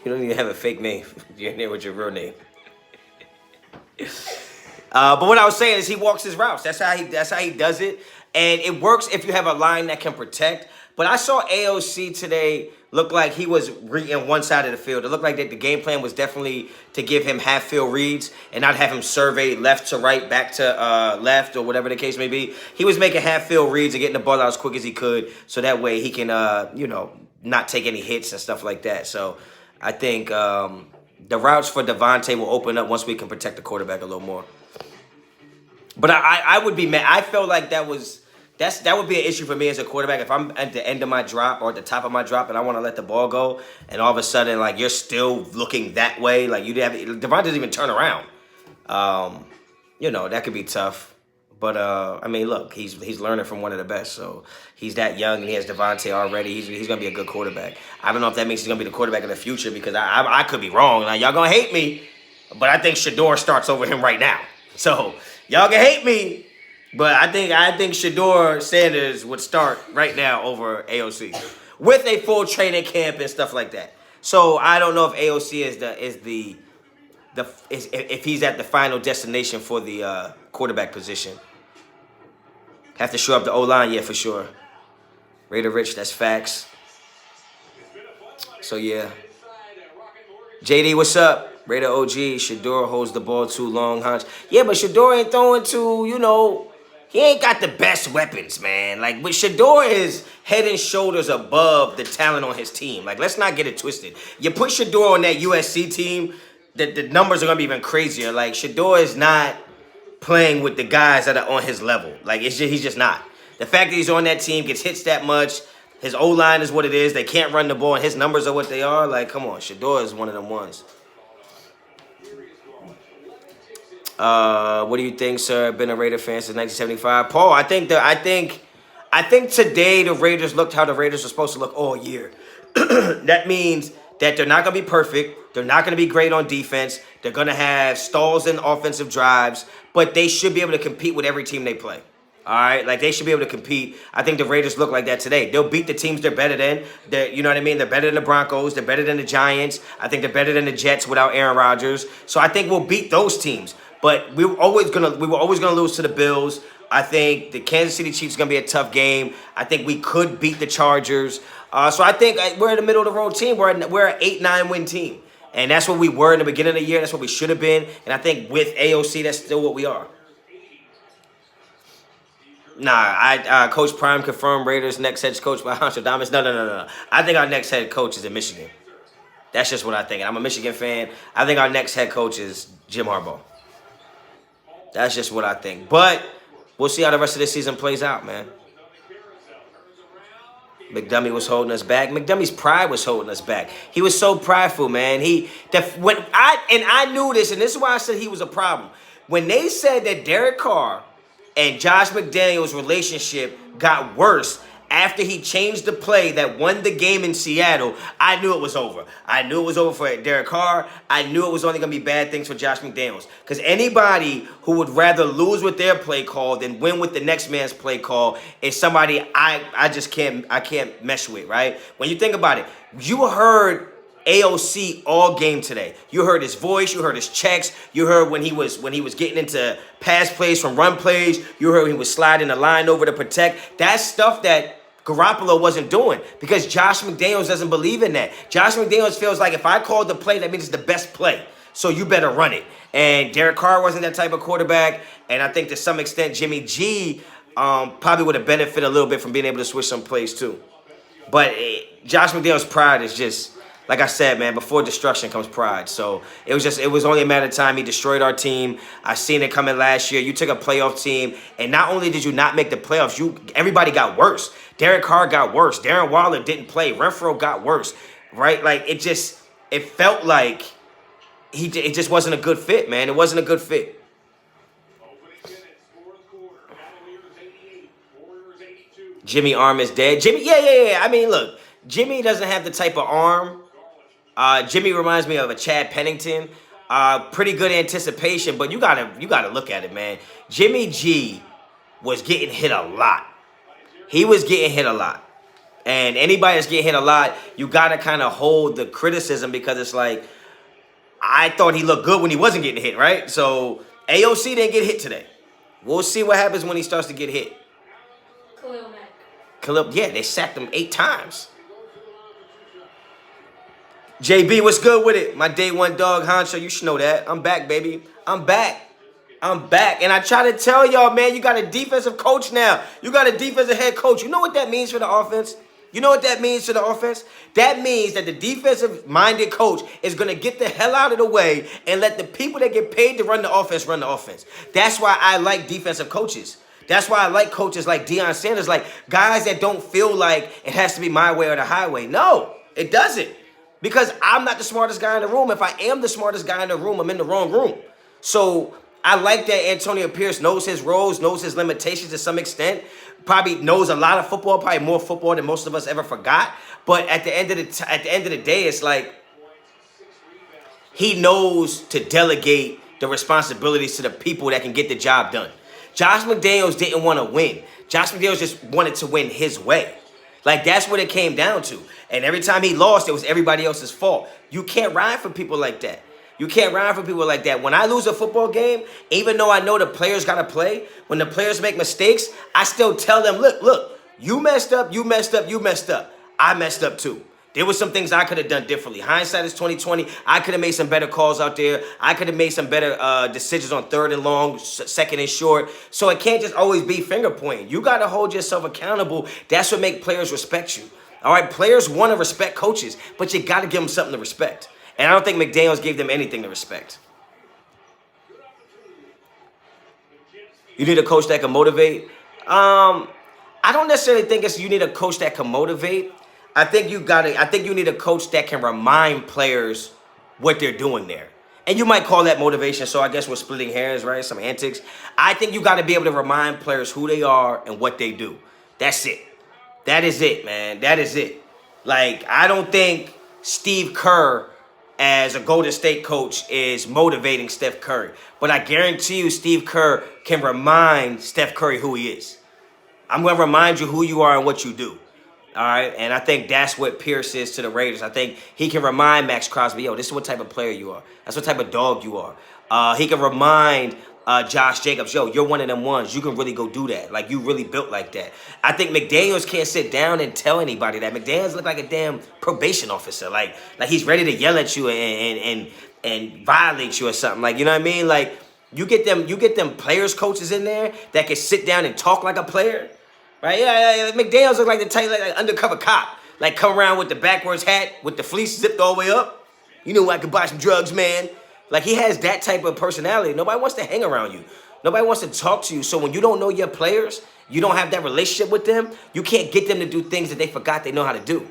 You don't even have a fake name. You're in there with your real name. But what I was saying is he walks his routes. That's how he does it. And it works if you have a line that can protect. But I saw AOC today look like he was reading one side of the field. It looked like that the game plan was definitely to give him half-field reads and not have him survey left to right, back to left, or whatever the case may be. He was making half-field reads and getting the ball out as quick as he could so that way he can, not take any hits and stuff like that. So I think the routes for Devontae will open up once we can protect the quarterback a little more. But I would be mad. I felt like that would be an issue for me as a quarterback if I'm at the end of my drop or at the top of my drop and I want to let the ball go and all of a sudden like you're still looking that way, like Devontae doesn't even turn around. That could be tough. But I mean, look, he's learning from one of the best. So he's that young and he has Devontae already. He's gonna be a good quarterback. I don't know if that means he's gonna be the quarterback of the future because I could be wrong. Now y'all gonna hate me, but I think Shador starts over him right now. So y'all can hate me, but I think Shador Sanders would start right now over AOC with a full training camp and stuff like that. So I don't know if AOC if he's at the final destination for the quarterback position. Have to show up the O-line, yeah, for sure. Raider Rich, that's facts. So, yeah. JD, what's up? Raider OG, Shador holds the ball too long, Honcho. Yeah, but Shador ain't throwing he ain't got the best weapons, man. Like, but Shador is head and shoulders above the talent on his team. Like, let's not get it twisted. You put Shador on that USC team, the numbers are going to be even crazier. Like, Shador is not playing with the guys that are on his level. Like, he's just not. The fact that he's on that team, gets hits that much, his O-line is what it is, they can't run the ball, and his numbers are what they are. Like, come on, Shador is one of them ones. What do you think, sir? Been a Raider fan since 1975. Paul, I think today the Raiders looked how the Raiders are supposed to look all year. That means that they're not going to be perfect. They're not going to be great on defense. They're going to have stalls in offensive drives, but they should be able to compete with every team they play. All right? Like, they should be able to compete. I think the Raiders look like that today. They'll beat the teams they're better than. You know what I mean? They're better than the Broncos. They're better than the Giants. I think they're better than the Jets without Aaron Rodgers. So I think we'll beat those teams. But we were always gonna lose to the Bills. I think the Kansas City Chiefs is gonna be a tough game. I think we could beat the Chargers. So I think we're in the middle of the road team. We're an 8-9 win team, and that's what we were in the beginning of the year. That's what we should have been. And I think with AOC, that's still what we are. Nah, Coach Prime confirmed Raiders next head coach by Honcho Damas. No. I think our next head coach is in Michigan. That's just what I think. And I'm a Michigan fan. I think our next head coach is Jim Harbaugh. That's just what I think. But we'll see how the rest of this season plays out, man. McDummy was holding us back. McDummy's pride was holding us back. He was so prideful, man. I knew this, and this is why I said he was a problem. When they said that Derek Carr and Josh McDaniels' relationship got worse after he changed the play that won the game in Seattle, I knew it was over. I knew it was over for Derek Carr. I knew it was only going to be bad things for Josh McDaniels. Because anybody who would rather lose with their play call than win with the next man's play call is somebody I can't mesh with, right? When you think about it, you heard AOC all game today. You heard his voice, you heard his checks, you heard when he was getting into pass plays from run plays, you heard when he was sliding the line over to protect. That's stuff that Garoppolo wasn't doing because Josh McDaniels doesn't believe in that. Josh McDaniels feels like if I called the play, that means it's the best play. So you better run it. And Derek Carr wasn't that type of quarterback. And I think to some extent, Jimmy G probably would have benefited a little bit from being able to switch some plays too. But Josh McDaniels' pride is just, like I said, man, before destruction comes pride. So it was only a matter of time. He destroyed our team. I seen it coming last year. You took a playoff team, and not only did you not make the playoffs, everybody got worse. Derek Carr got worse. Darren Waller didn't play. Renfro got worse, right? Like, it felt like it just wasn't a good fit, man. It wasn't a good fit. Jimmy arm is dead. Jimmy, yeah. I mean, look, Jimmy doesn't have the type of arm. Jimmy reminds me of a Chad Pennington. Pretty good anticipation, but you gotta look at it, man. Jimmy G was getting hit a lot. He was getting hit a lot. And anybody that's getting hit a lot, you gotta kind of hold the criticism because it's like, I thought he looked good when he wasn't getting hit, right? So AOC didn't get hit today. We'll see what happens when he starts to get hit. Khalil, yeah, they sacked him 8 times. JB, what's good with it? My day one dog, Honcho, you should know that. I'm back, baby. I'm back. And I try to tell y'all, man, you got a defensive coach now. You got a defensive head coach. You know what that means for the offense? You know what that means for the offense? That means that the defensive-minded coach is going to get the hell out of the way and let the people that get paid to run the offense run the offense. That's why I like defensive coaches. That's why I like coaches like Deion Sanders, like guys that don't feel like it has to be my way or the highway. No, it doesn't. Because I'm not the smartest guy in the room. If I am the smartest guy in the room, I'm in the wrong room. So I like that Antonio Pierce knows his roles, knows his limitations to some extent. Probably knows a lot of football, probably more football than most of us ever forgot. But at the end of the day, it's like he knows to delegate the responsibilities to the people that can get the job done. Josh McDaniels didn't want to win. Josh McDaniels just wanted to win his way. Like, that's what it came down to. And every time he lost, it was everybody else's fault. You can't ride for people like that. You can't ride for people like that. When I lose a football game, even though I know the players got to play, when the players make mistakes, I still tell them, look, you messed up, you messed up, you messed up. I messed up too. There were some things I could have done differently. Hindsight is 20/20. I could have made some better calls out there. I could have made some better decisions on 3rd and long, 2nd and short. So it can't just always be finger pointing. You got to hold yourself accountable. That's what makes players respect you. All right, players want to respect coaches, but you got to give them something to respect. And I don't think McDaniels gave them anything to respect. You need a coach that can motivate. I don't necessarily think you need a coach that can motivate. I think you need a coach that can remind players what they're doing there. And you might call that motivation, so I guess we're splitting hairs, right? Some antics. I think you got to be able to remind players who they are and what they do. That's it. That is it, man. That is it. Like, I don't think Steve Kerr as a Golden State coach is motivating Steph Curry. But I guarantee you Steve Kerr can remind Steph Curry who he is. I'm going to remind you who you are and what you do. All right, and I think that's what Pierce is to the Raiders. I think he can remind Max Crosby, yo, this is what type of player you are. That's what type of dog you are. He can remind Josh Jacobs, yo, you're one of them ones. You can really go do that. Like, you really built like that. I think McDaniels can't sit down and tell anybody that. McDaniels look like a damn probation officer. Like he's ready to yell at you and violate you or something. Like, you know what I mean? Like, you get them players coaches in there that can sit down and talk like a player. Right? Yeah. McDaniels look like the type, like undercover cop. Like, come around with the backwards hat, with the fleece zipped all the way up. You know, I could buy some drugs, man. Like, he has that type of personality. Nobody wants to hang around you. Nobody wants to talk to you. So when you don't know your players, you don't have that relationship with them, you can't get them to do things that they forgot they know how to do.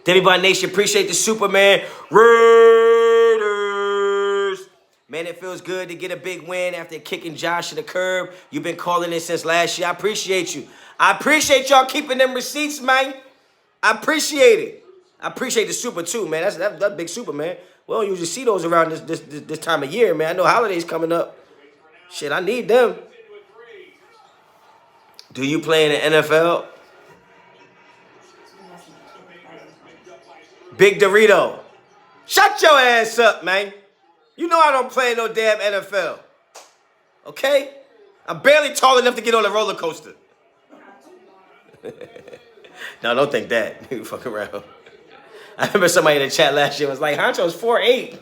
Everybody Nation, appreciate the Superman. Raiders. Man, it feels good to get a big win after kicking Josh to the curb. You've been calling it since last year. I appreciate you. I appreciate y'all keeping them receipts, man. I appreciate it. I appreciate the Super, too, man. That's big Super, man. We don't usually see those around this time of year, man. I know holidays coming up. Shit, I need them. Do you play in the NFL? Big Dorito. Shut your ass up, man. You know I don't play in no damn NFL. Okay? I'm barely tall enough to get on a roller coaster. No, don't think that. You fuck around. I remember somebody in the chat last year was like, Honcho's 4'8".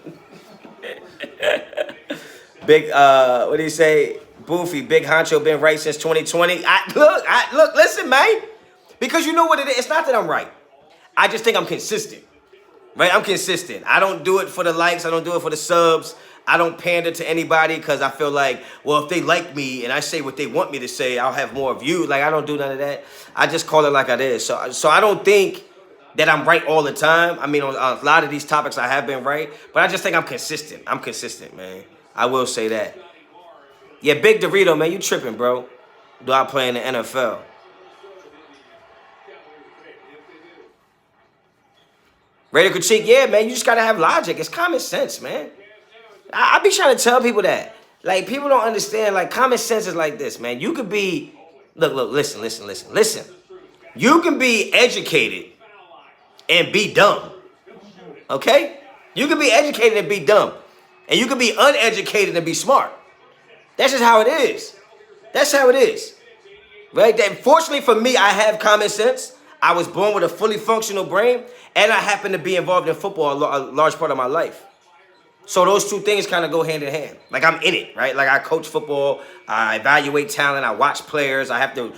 Big, what do you say? Boofy, Big Honcho been right since 2020. Look, listen, man. Because you know what it is? It's not that I'm right. I just think I'm consistent. Right? I'm consistent. I don't do it for the likes. I don't do it for the subs. I don't pander to anybody because I feel like, well, if they like me and I say what they want me to say, I'll have more views. Like, I don't do none of that. I just call it like it is. So I don't think that I'm right all the time. I mean, on a lot of these topics, I have been right. But I just think I'm consistent. I'm consistent, man. I will say that. Yeah, Big Dorito, man, you tripping, bro. Do I play in the NFL? Raider critique, yeah, man, you just got to have logic. It's common sense, man. I be trying to tell people that. Like, people don't understand. Like, common sense is like this, man. You could be, look, listen. You can be educated and be dumb, okay? You can be educated and be dumb. And you can be uneducated and be smart. That's just how it is. That's how it is, right? Fortunately for me, I have common sense. I was born with a fully functional brain, and I happen to be involved in football a large part of my life. So those two things kind of go hand in hand. Like, I'm in it, right? Like, I coach football, I evaluate talent, I watch players, I have to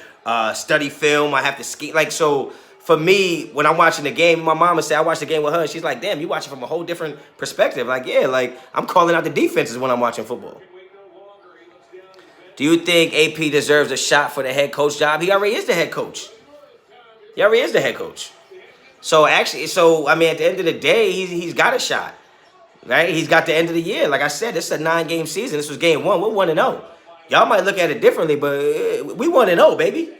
study film, I have to ski. Like, so for me, when I'm watching the game, my mama said I watched the game with her, and she's like, damn, you watch it from a whole different perspective. Like, yeah, like, I'm calling out the defenses when I'm watching football. Do you think AP deserves a shot for the head coach job? He already is the head coach. He already is the head coach. So, actually, I mean, at the end of the day, he's got a shot. right? He's got the end of the year. Like I said, this is a 9-game season. This was game 1. We're 1-0. Y'all might look at it differently, but we 1-0, baby.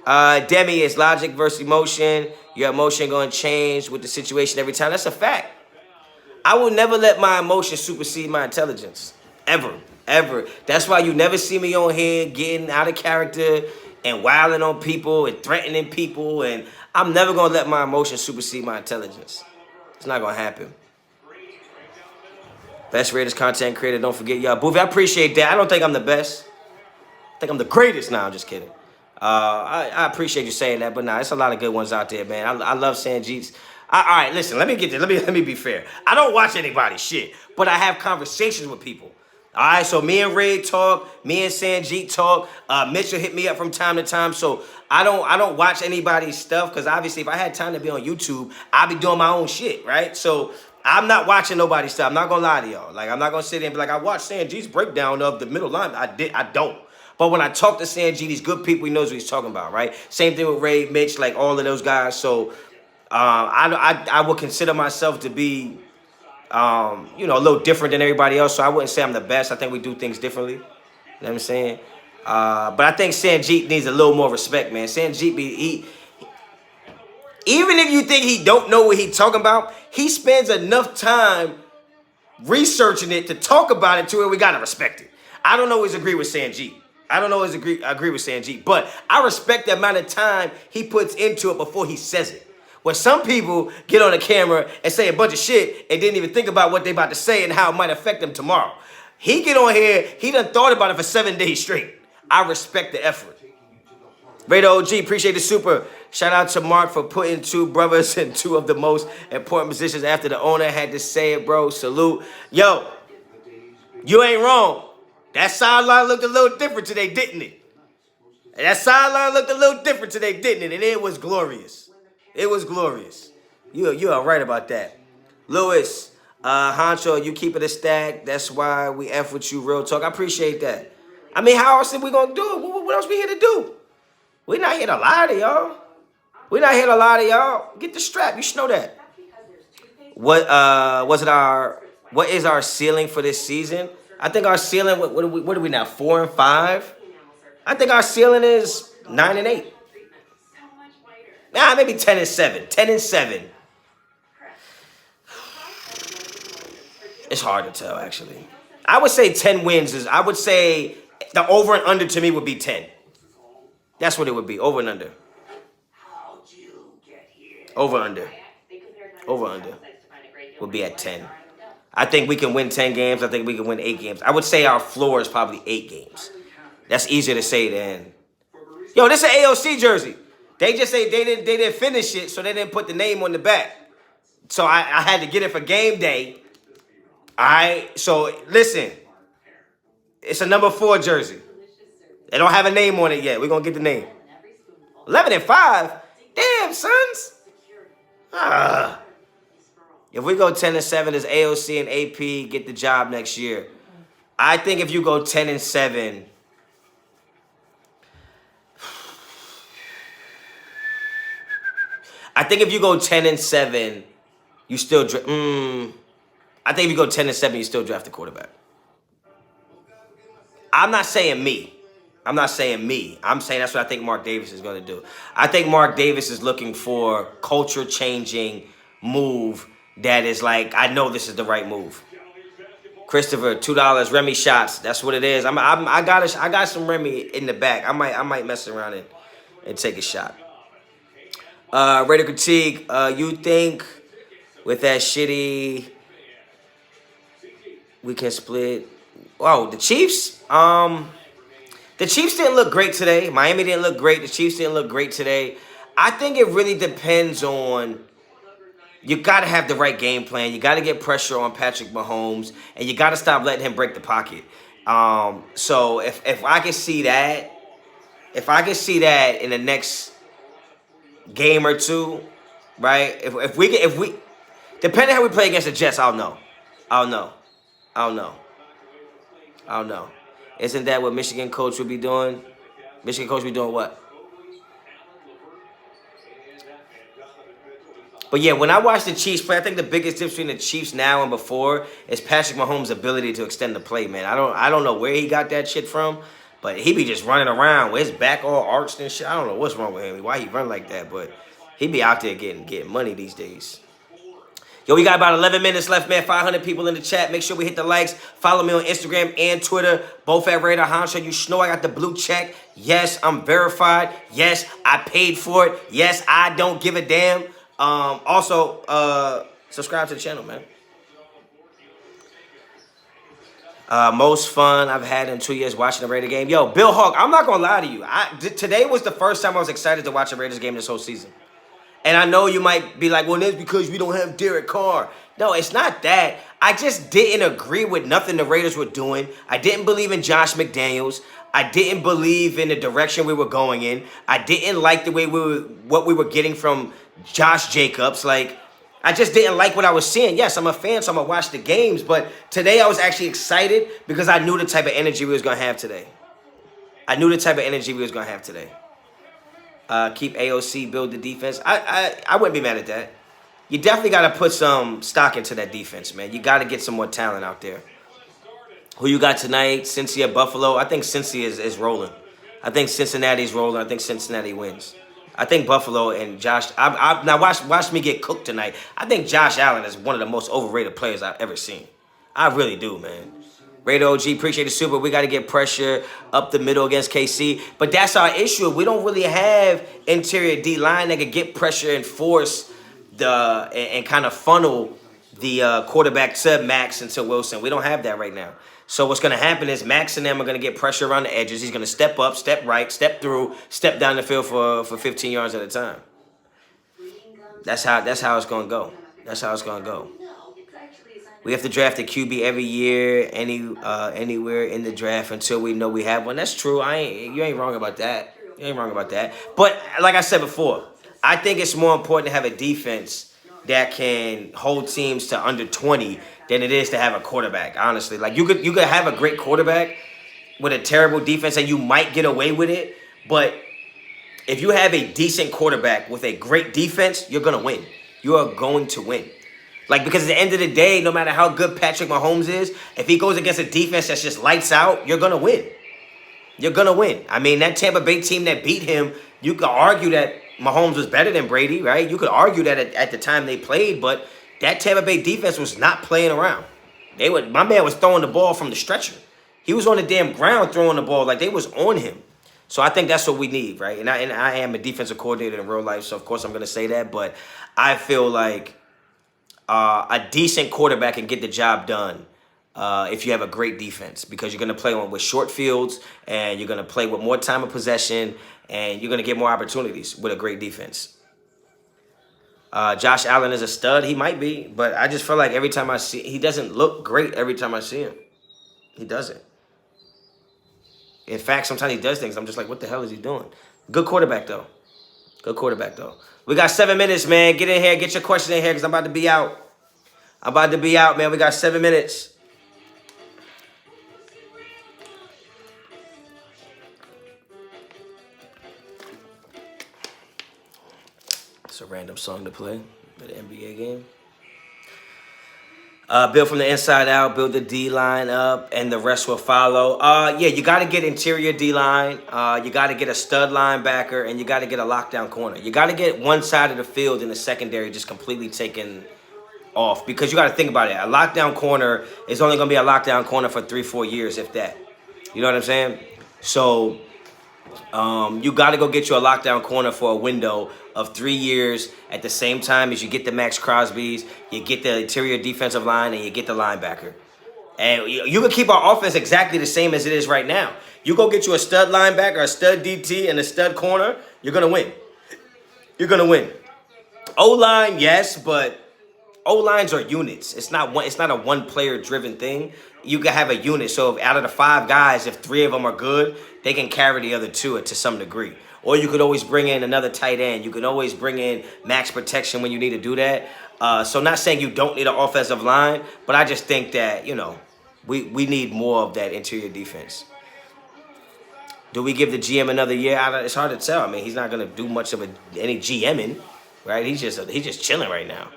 Demi, is logic versus emotion. Your emotion going to change with the situation every time. That's a fact. I will never let my emotion supersede my intelligence. Ever. Ever. That's why you never see me on here getting out of character and wilding on people and threatening people. And I'm never going to let my emotion supersede my intelligence. It's not going to happen. Best Raiders content creator. Don't forget y'all. Boofy, I appreciate that. I don't think I'm the best. I think I'm the greatest. Nah, I'm just kidding. I appreciate you saying that, but nah, it's a lot of good ones out there, man. I love Sanjeet's. All right, listen, let me get this. Let me be fair. I don't watch anybody's shit, but I have conversations with people. All right, so me and Ray talk, me and Sanjeet talk. Mitchell hit me up from time to time, so I don't watch anybody's stuff because obviously if I had time to be on YouTube, I'd be doing my own shit, right? So I'm not watching nobody's stuff. I'm not gonna lie to y'all. Like I'm not gonna sit there and be like, I watched Sanjeet's breakdown of the middle line. I don't. But when I talk to Sanjeet, he's good people. He knows what he's talking about, right? Same thing with Ray, Mitch, like all of those guys. So I would consider myself to be, a little different than everybody else. So I wouldn't say I'm the best. I think we do things differently. You know what I'm saying? But I think Sanjeet needs a little more respect, man. Sanjeet, even if you think he don't know what he's talking about, he spends enough time researching it to talk about it to where we gotta respect it. I don't always agree with Sanjeet. I don't always agree with Sanjeet, but I respect the amount of time he puts into it before he says it. When some people get on the camera and say a bunch of shit and didn't even think about what they about to say and how it might affect them tomorrow. He get on here, he done thought about it for 7 days straight. I respect the effort. Raider OG, appreciate the super. Shout out to Mark for putting 2 brothers in 2 of the most important positions after the owner had to say it, bro. Salute. Yo, you ain't wrong. That sideline looked a little different today, didn't it? That sideline looked a little different today, didn't it? And it was glorious. It was glorious. You are right about that. Lewis, Honcho, you keep it a stack. That's why we F with you, real talk. I appreciate that. I mean, how else are we going to do it? What else we here to do? We're not here to lie to y'all. We're not here to lie to y'all. Get the strap. You should know that. What is our ceiling for this season? I think our ceiling, what are we now, 4 and 5? I think our ceiling is 9 and 8. Nah, maybe 10 and 7. 10 and 7. It's hard to tell, actually. I would say 10 wins I would say the over and under to me would be 10. That's what it would be, over and under. Over under. Over under would be at 10. I think we can win 10 games. I think we can win 8 games. I would say our floor is probably 8 games. That's easier to say than. Yo, this is an AOC jersey. They just say they didn't finish it, so they didn't put the name on the back. So I had to get it for game day. All right. So listen, it's a number 4 jersey. They don't have a name on it yet. We're gonna get the name. 11 and 5. Damn, sons. If we go 10 and 7, does AOC and AP get the job next year? I think if you go 10 and 7, I think if you go 10 and 7, you still I think if you go 10 and 7, you still draft a quarterback. I'm not saying me. I'm saying that's what I think Mark Davis is going to do. I think Mark Davis is looking for culture-changing move that is like, I know this is the right move. Christopher, $2 Remy shots. That's what it is. I got some Remy in the back. I might mess around and take a shot. Raider critique. You think with that shitty we can split? Oh, the Chiefs. The Chiefs didn't look great today. Miami didn't look great. The Chiefs didn't look great today. I think it really depends on. You got to have the right game plan. You got to get pressure on Patrick Mahomes, and you got to stop letting him break the pocket. So if I can see that, in the next game or two, right? If we depending on how we play against the Jets, I'll know. Isn't that what Michigan coach would be doing? Michigan coach would be doing what? But yeah, when I watch the Chiefs play, I think the biggest difference between the Chiefs now and before is Patrick Mahomes' ability to extend the play, man. I don't know where he got that shit from, but he be just running around with his back all arched and shit. I don't know what's wrong with him, why he run like that, but he be out there getting money these days. Yo, we got about 11 minutes left, man. 500 people in the chat. Make sure we hit the likes. Follow me on Instagram and Twitter, both at Raider Honcho. You know I got the blue check. Yes, I'm verified. Yes, I paid for it. Yes, I don't give a damn. Also, subscribe to the channel, man. Most fun I've had in 2 years watching a Raider game. Yo, Bill Hawk, I'm not going to lie to you. Today was the first time I was excited to watch a Raiders game this whole season. And I know you might be like, well, that's because we don't have Derek Carr. No, it's not that. I just didn't agree with nothing the Raiders were doing. I didn't believe in Josh McDaniels. I didn't believe in the direction we were going in. I didn't like the way what we were getting from Josh Jacobs. Like, I just didn't like what I was seeing. Yes, I'm a fan, so I'm going to watch the games. But today I was actually excited because I knew the type of energy we was going to have today. Keep AOC, build the defense. I wouldn't be mad at that. You definitely got to put some stock into that defense, man. You got to get some more talent out there. Who you got tonight? Cincy at Buffalo? I think Cincy is rolling. I think Cincinnati's rolling. I think Cincinnati wins. I think Buffalo and Josh. Now watch me get cooked tonight. I think Josh Allen is one of the most overrated players I've ever seen. I really do, man. Raider OG, appreciate the super. We got to get pressure up the middle against KC. But that's our issue. We don't really have interior D-line that can get pressure and force and kind of funnel the quarterback to Max and to Wilson. We don't have that right now. So what's going to happen is Max and them are going to get pressure around the edges. He's going to step up, step right, step through, step down the field for 15 yards at a time. That's how it's going to go. That's how it's going to go. We have to draft a QB every year, anywhere in the draft until we know we have one. That's true. You ain't wrong about that. But like I said before, I think it's more important to have a defense that can hold teams to under 20 than it is to have a quarterback. Honestly, like you could have a great quarterback with a terrible defense and you might get away with it. But if you have a decent quarterback with a great defense, you're gonna win. You are going to win. Like, because at the end of the day, no matter how good Patrick Mahomes is, if he goes against a defense that's just lights out, you're going to win. You're going to win. I mean, that Tampa Bay team that beat him, you could argue that Mahomes was better than Brady, right? You could argue that at the time they played, but that Tampa Bay defense was not playing around. My man was throwing the ball from the stretcher. He was on the damn ground throwing the ball like they was on him. So I think that's what we need, right? And I am a defensive coordinator in real life, so of course I'm going to say that, but I feel like a decent quarterback can get the job done if you have a great defense, because you're going to play with short fields and you're going to play with more time of possession and you're going to get more opportunities with a great defense. Josh Allen is a stud. He might be, but I just feel like every time I see, he doesn't look great every time I see him. He doesn't. In fact, sometimes he does things I'm just like, what the hell is he doing? Good quarterback, though. We got 7 minutes, man. Get in here. Get your question in here because I'm about to be out. Man. We got 7 minutes. It's a random song to play at an NBA game. Build from the inside out, build the D-line up, and the rest will follow. Yeah, you got to get interior D-line. You got to get a stud linebacker, and you got to get a lockdown corner. You got to get one side of the field in the secondary just completely taken off, because you got to think about it. A lockdown corner is only going to be a lockdown corner for 3-4 years, if that. You know what I'm saying? So you got to go get you a lockdown corner for a window of 3 years at the same time as you get the Max Crosby's, you get the interior defensive line, and you get the linebacker. And you can keep our offense exactly the same as it is right now. You go get you a stud linebacker, a stud DT, and a stud corner, you're going to win. O-line, yes, but O-lines are units. It's not a one-player driven thing. You can have a unit. So if out of the 5 guys, if 3 of them are good, they can carry the other 2 to some degree. Or you could always bring in another tight end. You can always bring in max protection when you need to do that. So not saying you don't need an offensive line, but I just think that, we need more of that interior defense. Do we give the GM another year? It's hard to tell. I mean, he's not going to do much of any GMing. right? He's just chilling right now.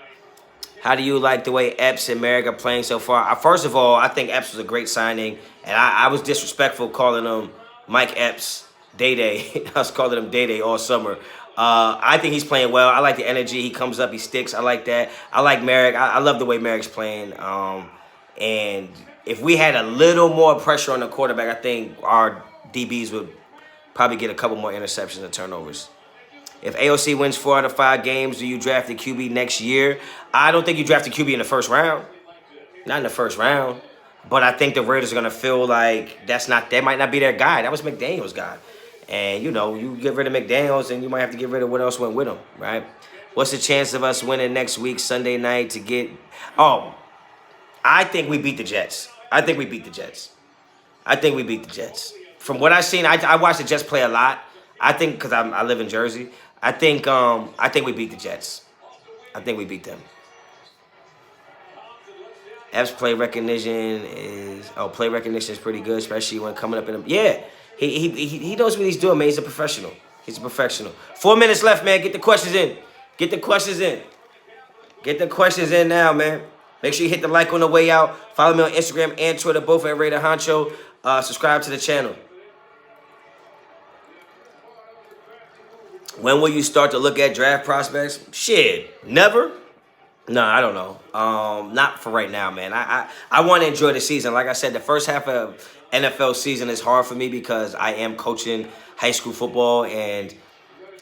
How do you like the way Epps and Merrick are playing so far? First of all, I think Epps was a great signing, and I was disrespectful calling him Mike Epps Day. I was calling him Day all summer. I think he's playing well. I like the energy. He comes up, he sticks. I like that. I like Merrick. I love the way Merrick's playing. And if we had a little more pressure on the quarterback, I think our DBs would probably get a couple more interceptions and turnovers. If AOC wins 4 out of 5 games, do you draft a QB next year? I don't think you draft a QB in the first round. Not in the first round. But I think the Raiders are going to feel like that might not be their guy. That was McDaniel's guy. And, you get rid of McDaniels and you might have to get rid of what else went with him, right? What's the chance of us winning next week, Sunday night, to get... Oh, I think we beat the Jets. I think we beat the Jets. From what I've seen, I watch the Jets play a lot. I think, because I live in Jersey, I think we beat the Jets. I think we beat them. F's play recognition is pretty good, especially when coming up in a... Yeah, he knows what he's doing, man. He's a professional. 4 minutes left, man. Get the questions in. Get the questions in now, man. Make sure you hit the like on the way out. Follow me on Instagram and Twitter, both at Raider Honcho. Subscribe to the channel. When will you start to look at draft prospects? Shit, never. No, I don't know. Not for right now, man. I want to enjoy the season. Like I said, the first half of NFL season is hard for me because I am coaching high school football, and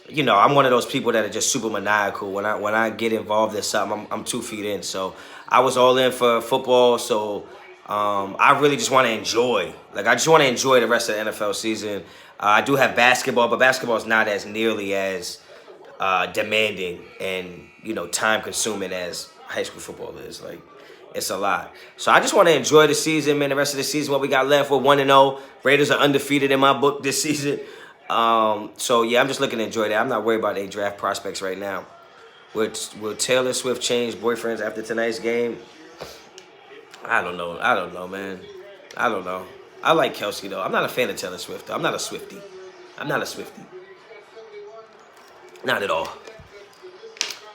I'm one of those people that are just super maniacal. When I get involved in something, I'm 2 feet in. So I was all in for football. So I really just want to enjoy. I just want to enjoy the rest of the NFL season. I do have basketball, but basketball is not as nearly as demanding and time consuming as high school football is. It's a lot. So I just want to enjoy the season, man. The rest of the season, what we got left, we're 1-0. Raiders are undefeated in my book this season. So yeah, I'm just looking to enjoy that. I'm not worried about any draft prospects right now. Will Taylor Swift change boyfriends after tonight's game? I don't know, man. I don't know. I like Kelsey, though. I'm not a fan of Taylor Swift, though. I'm not a Swiftie. Not at all.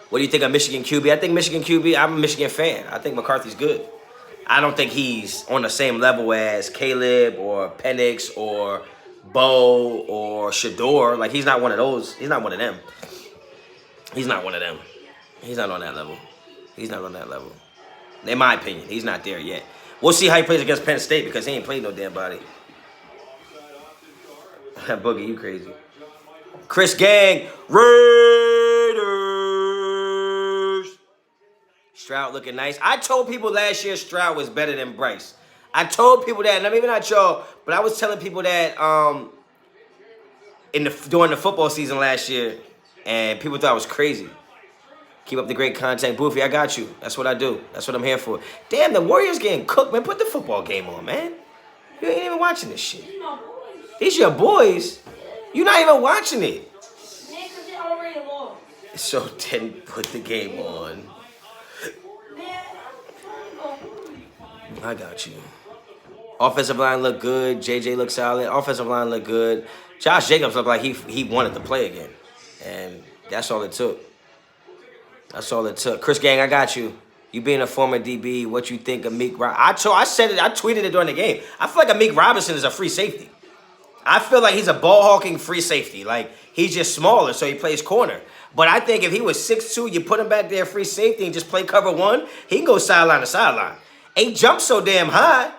What do you think of Michigan QB? I think Michigan QB, I'm a Michigan fan. I think McCarthy's good. I don't think he's on the same level as Caleb or Penix or Bo or Shador. He's not one of those. He's not one of them. He's not on that level. In my opinion, he's not there yet. We'll see how he plays against Penn State because he ain't played no damn body. Boogie, you crazy. Chris Gang, Raiders. Stroud looking nice. I told people last year Stroud was better than Bryce. I told people that, and maybe not y'all, but I was telling people that during the football season last year, and people thought I was crazy. Keep up the great content. Boofy, I got you. That's what I do. That's what I'm here for. Damn, the Warriors getting cooked, man. Put the football game on, man. You ain't even watching this shit. These your boys. You're not even watching it. Yeah, because they already lost. So then put the game on. I got you. Offensive line look good. JJ look solid. Offensive line look good. Josh Jacobs looked like he wanted to play again. And that's all it took. Chris Gang, I got you. You being a former DB, what you think of Meek Robinson? I said it. I tweeted it during the game. I feel like a Meek Robinson is a free safety. I feel like he's a ball-hawking free safety. He's just smaller, so he plays corner. But I think if he was 6'2", you put him back there free safety and just play cover one, he can go sideline to sideline. Ain't jumped so damn high.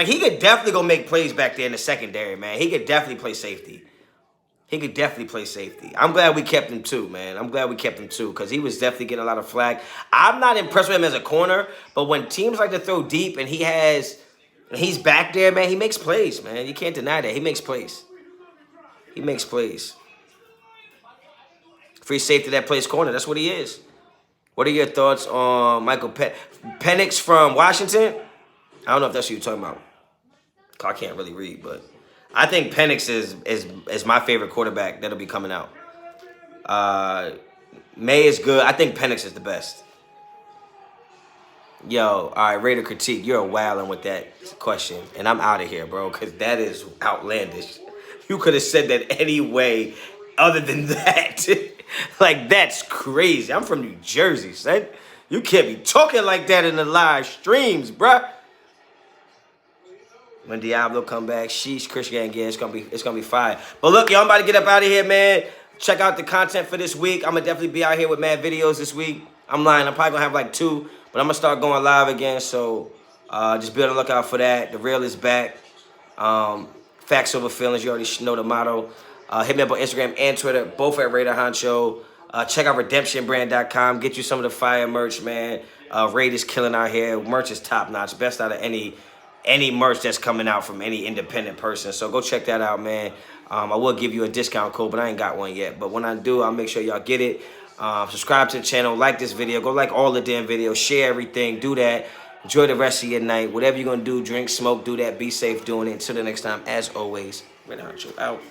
He could definitely go make plays back there in the secondary, man. He could definitely play safety. I'm glad we kept him too, man. Because he was definitely getting a lot of flack. I'm not impressed with him as a corner, but when teams like to throw deep and he's back there, man, he makes plays, man. You can't deny that. He makes plays. Free safety that plays corner. That's what he is. What are your thoughts on Michael Penix from Washington? I don't know if that's what you're talking about. I can't really read, but I think Penix is my favorite quarterback that'll be coming out. May is good. I think Penix is the best. Yo, all right, Raider critique. You're wilding with that question, and I'm out of here, bro, because that is outlandish. You could have said that any way other than that. Like, that's crazy. I'm from New Jersey, son. You can't be talking like that in the live streams, bruh. When Diablo come back, sheesh, Chris Gang, yeah, it's gonna be fire. But look, y'all, I'm about to get up out of here, man. Check out the content for this week. I'm gonna definitely be out here with mad videos this week. I'm lying, I'm probably gonna have like 2, but I'm gonna start going live again. So just be on the lookout for that. The real is back. Facts over feelings. You already know the motto. Hit me up on Instagram and Twitter, both at Raider Honcho. Check out redemptionbrand.com. Get you some of the fire merch, man. Raid is killing out here. Merch is top notch. Best out of any merch that's coming out from any independent person. So go check that out, man. I will give you a discount code, but I ain't got one yet. But when I do, I'll make sure y'all get it. Subscribe to the channel. Like this video. Go like all the damn videos. Share everything. Do that. Enjoy the rest of your night. Whatever you're going to do, drink, smoke, do that. Be safe doing it. Until the next time, as always, Honcho out.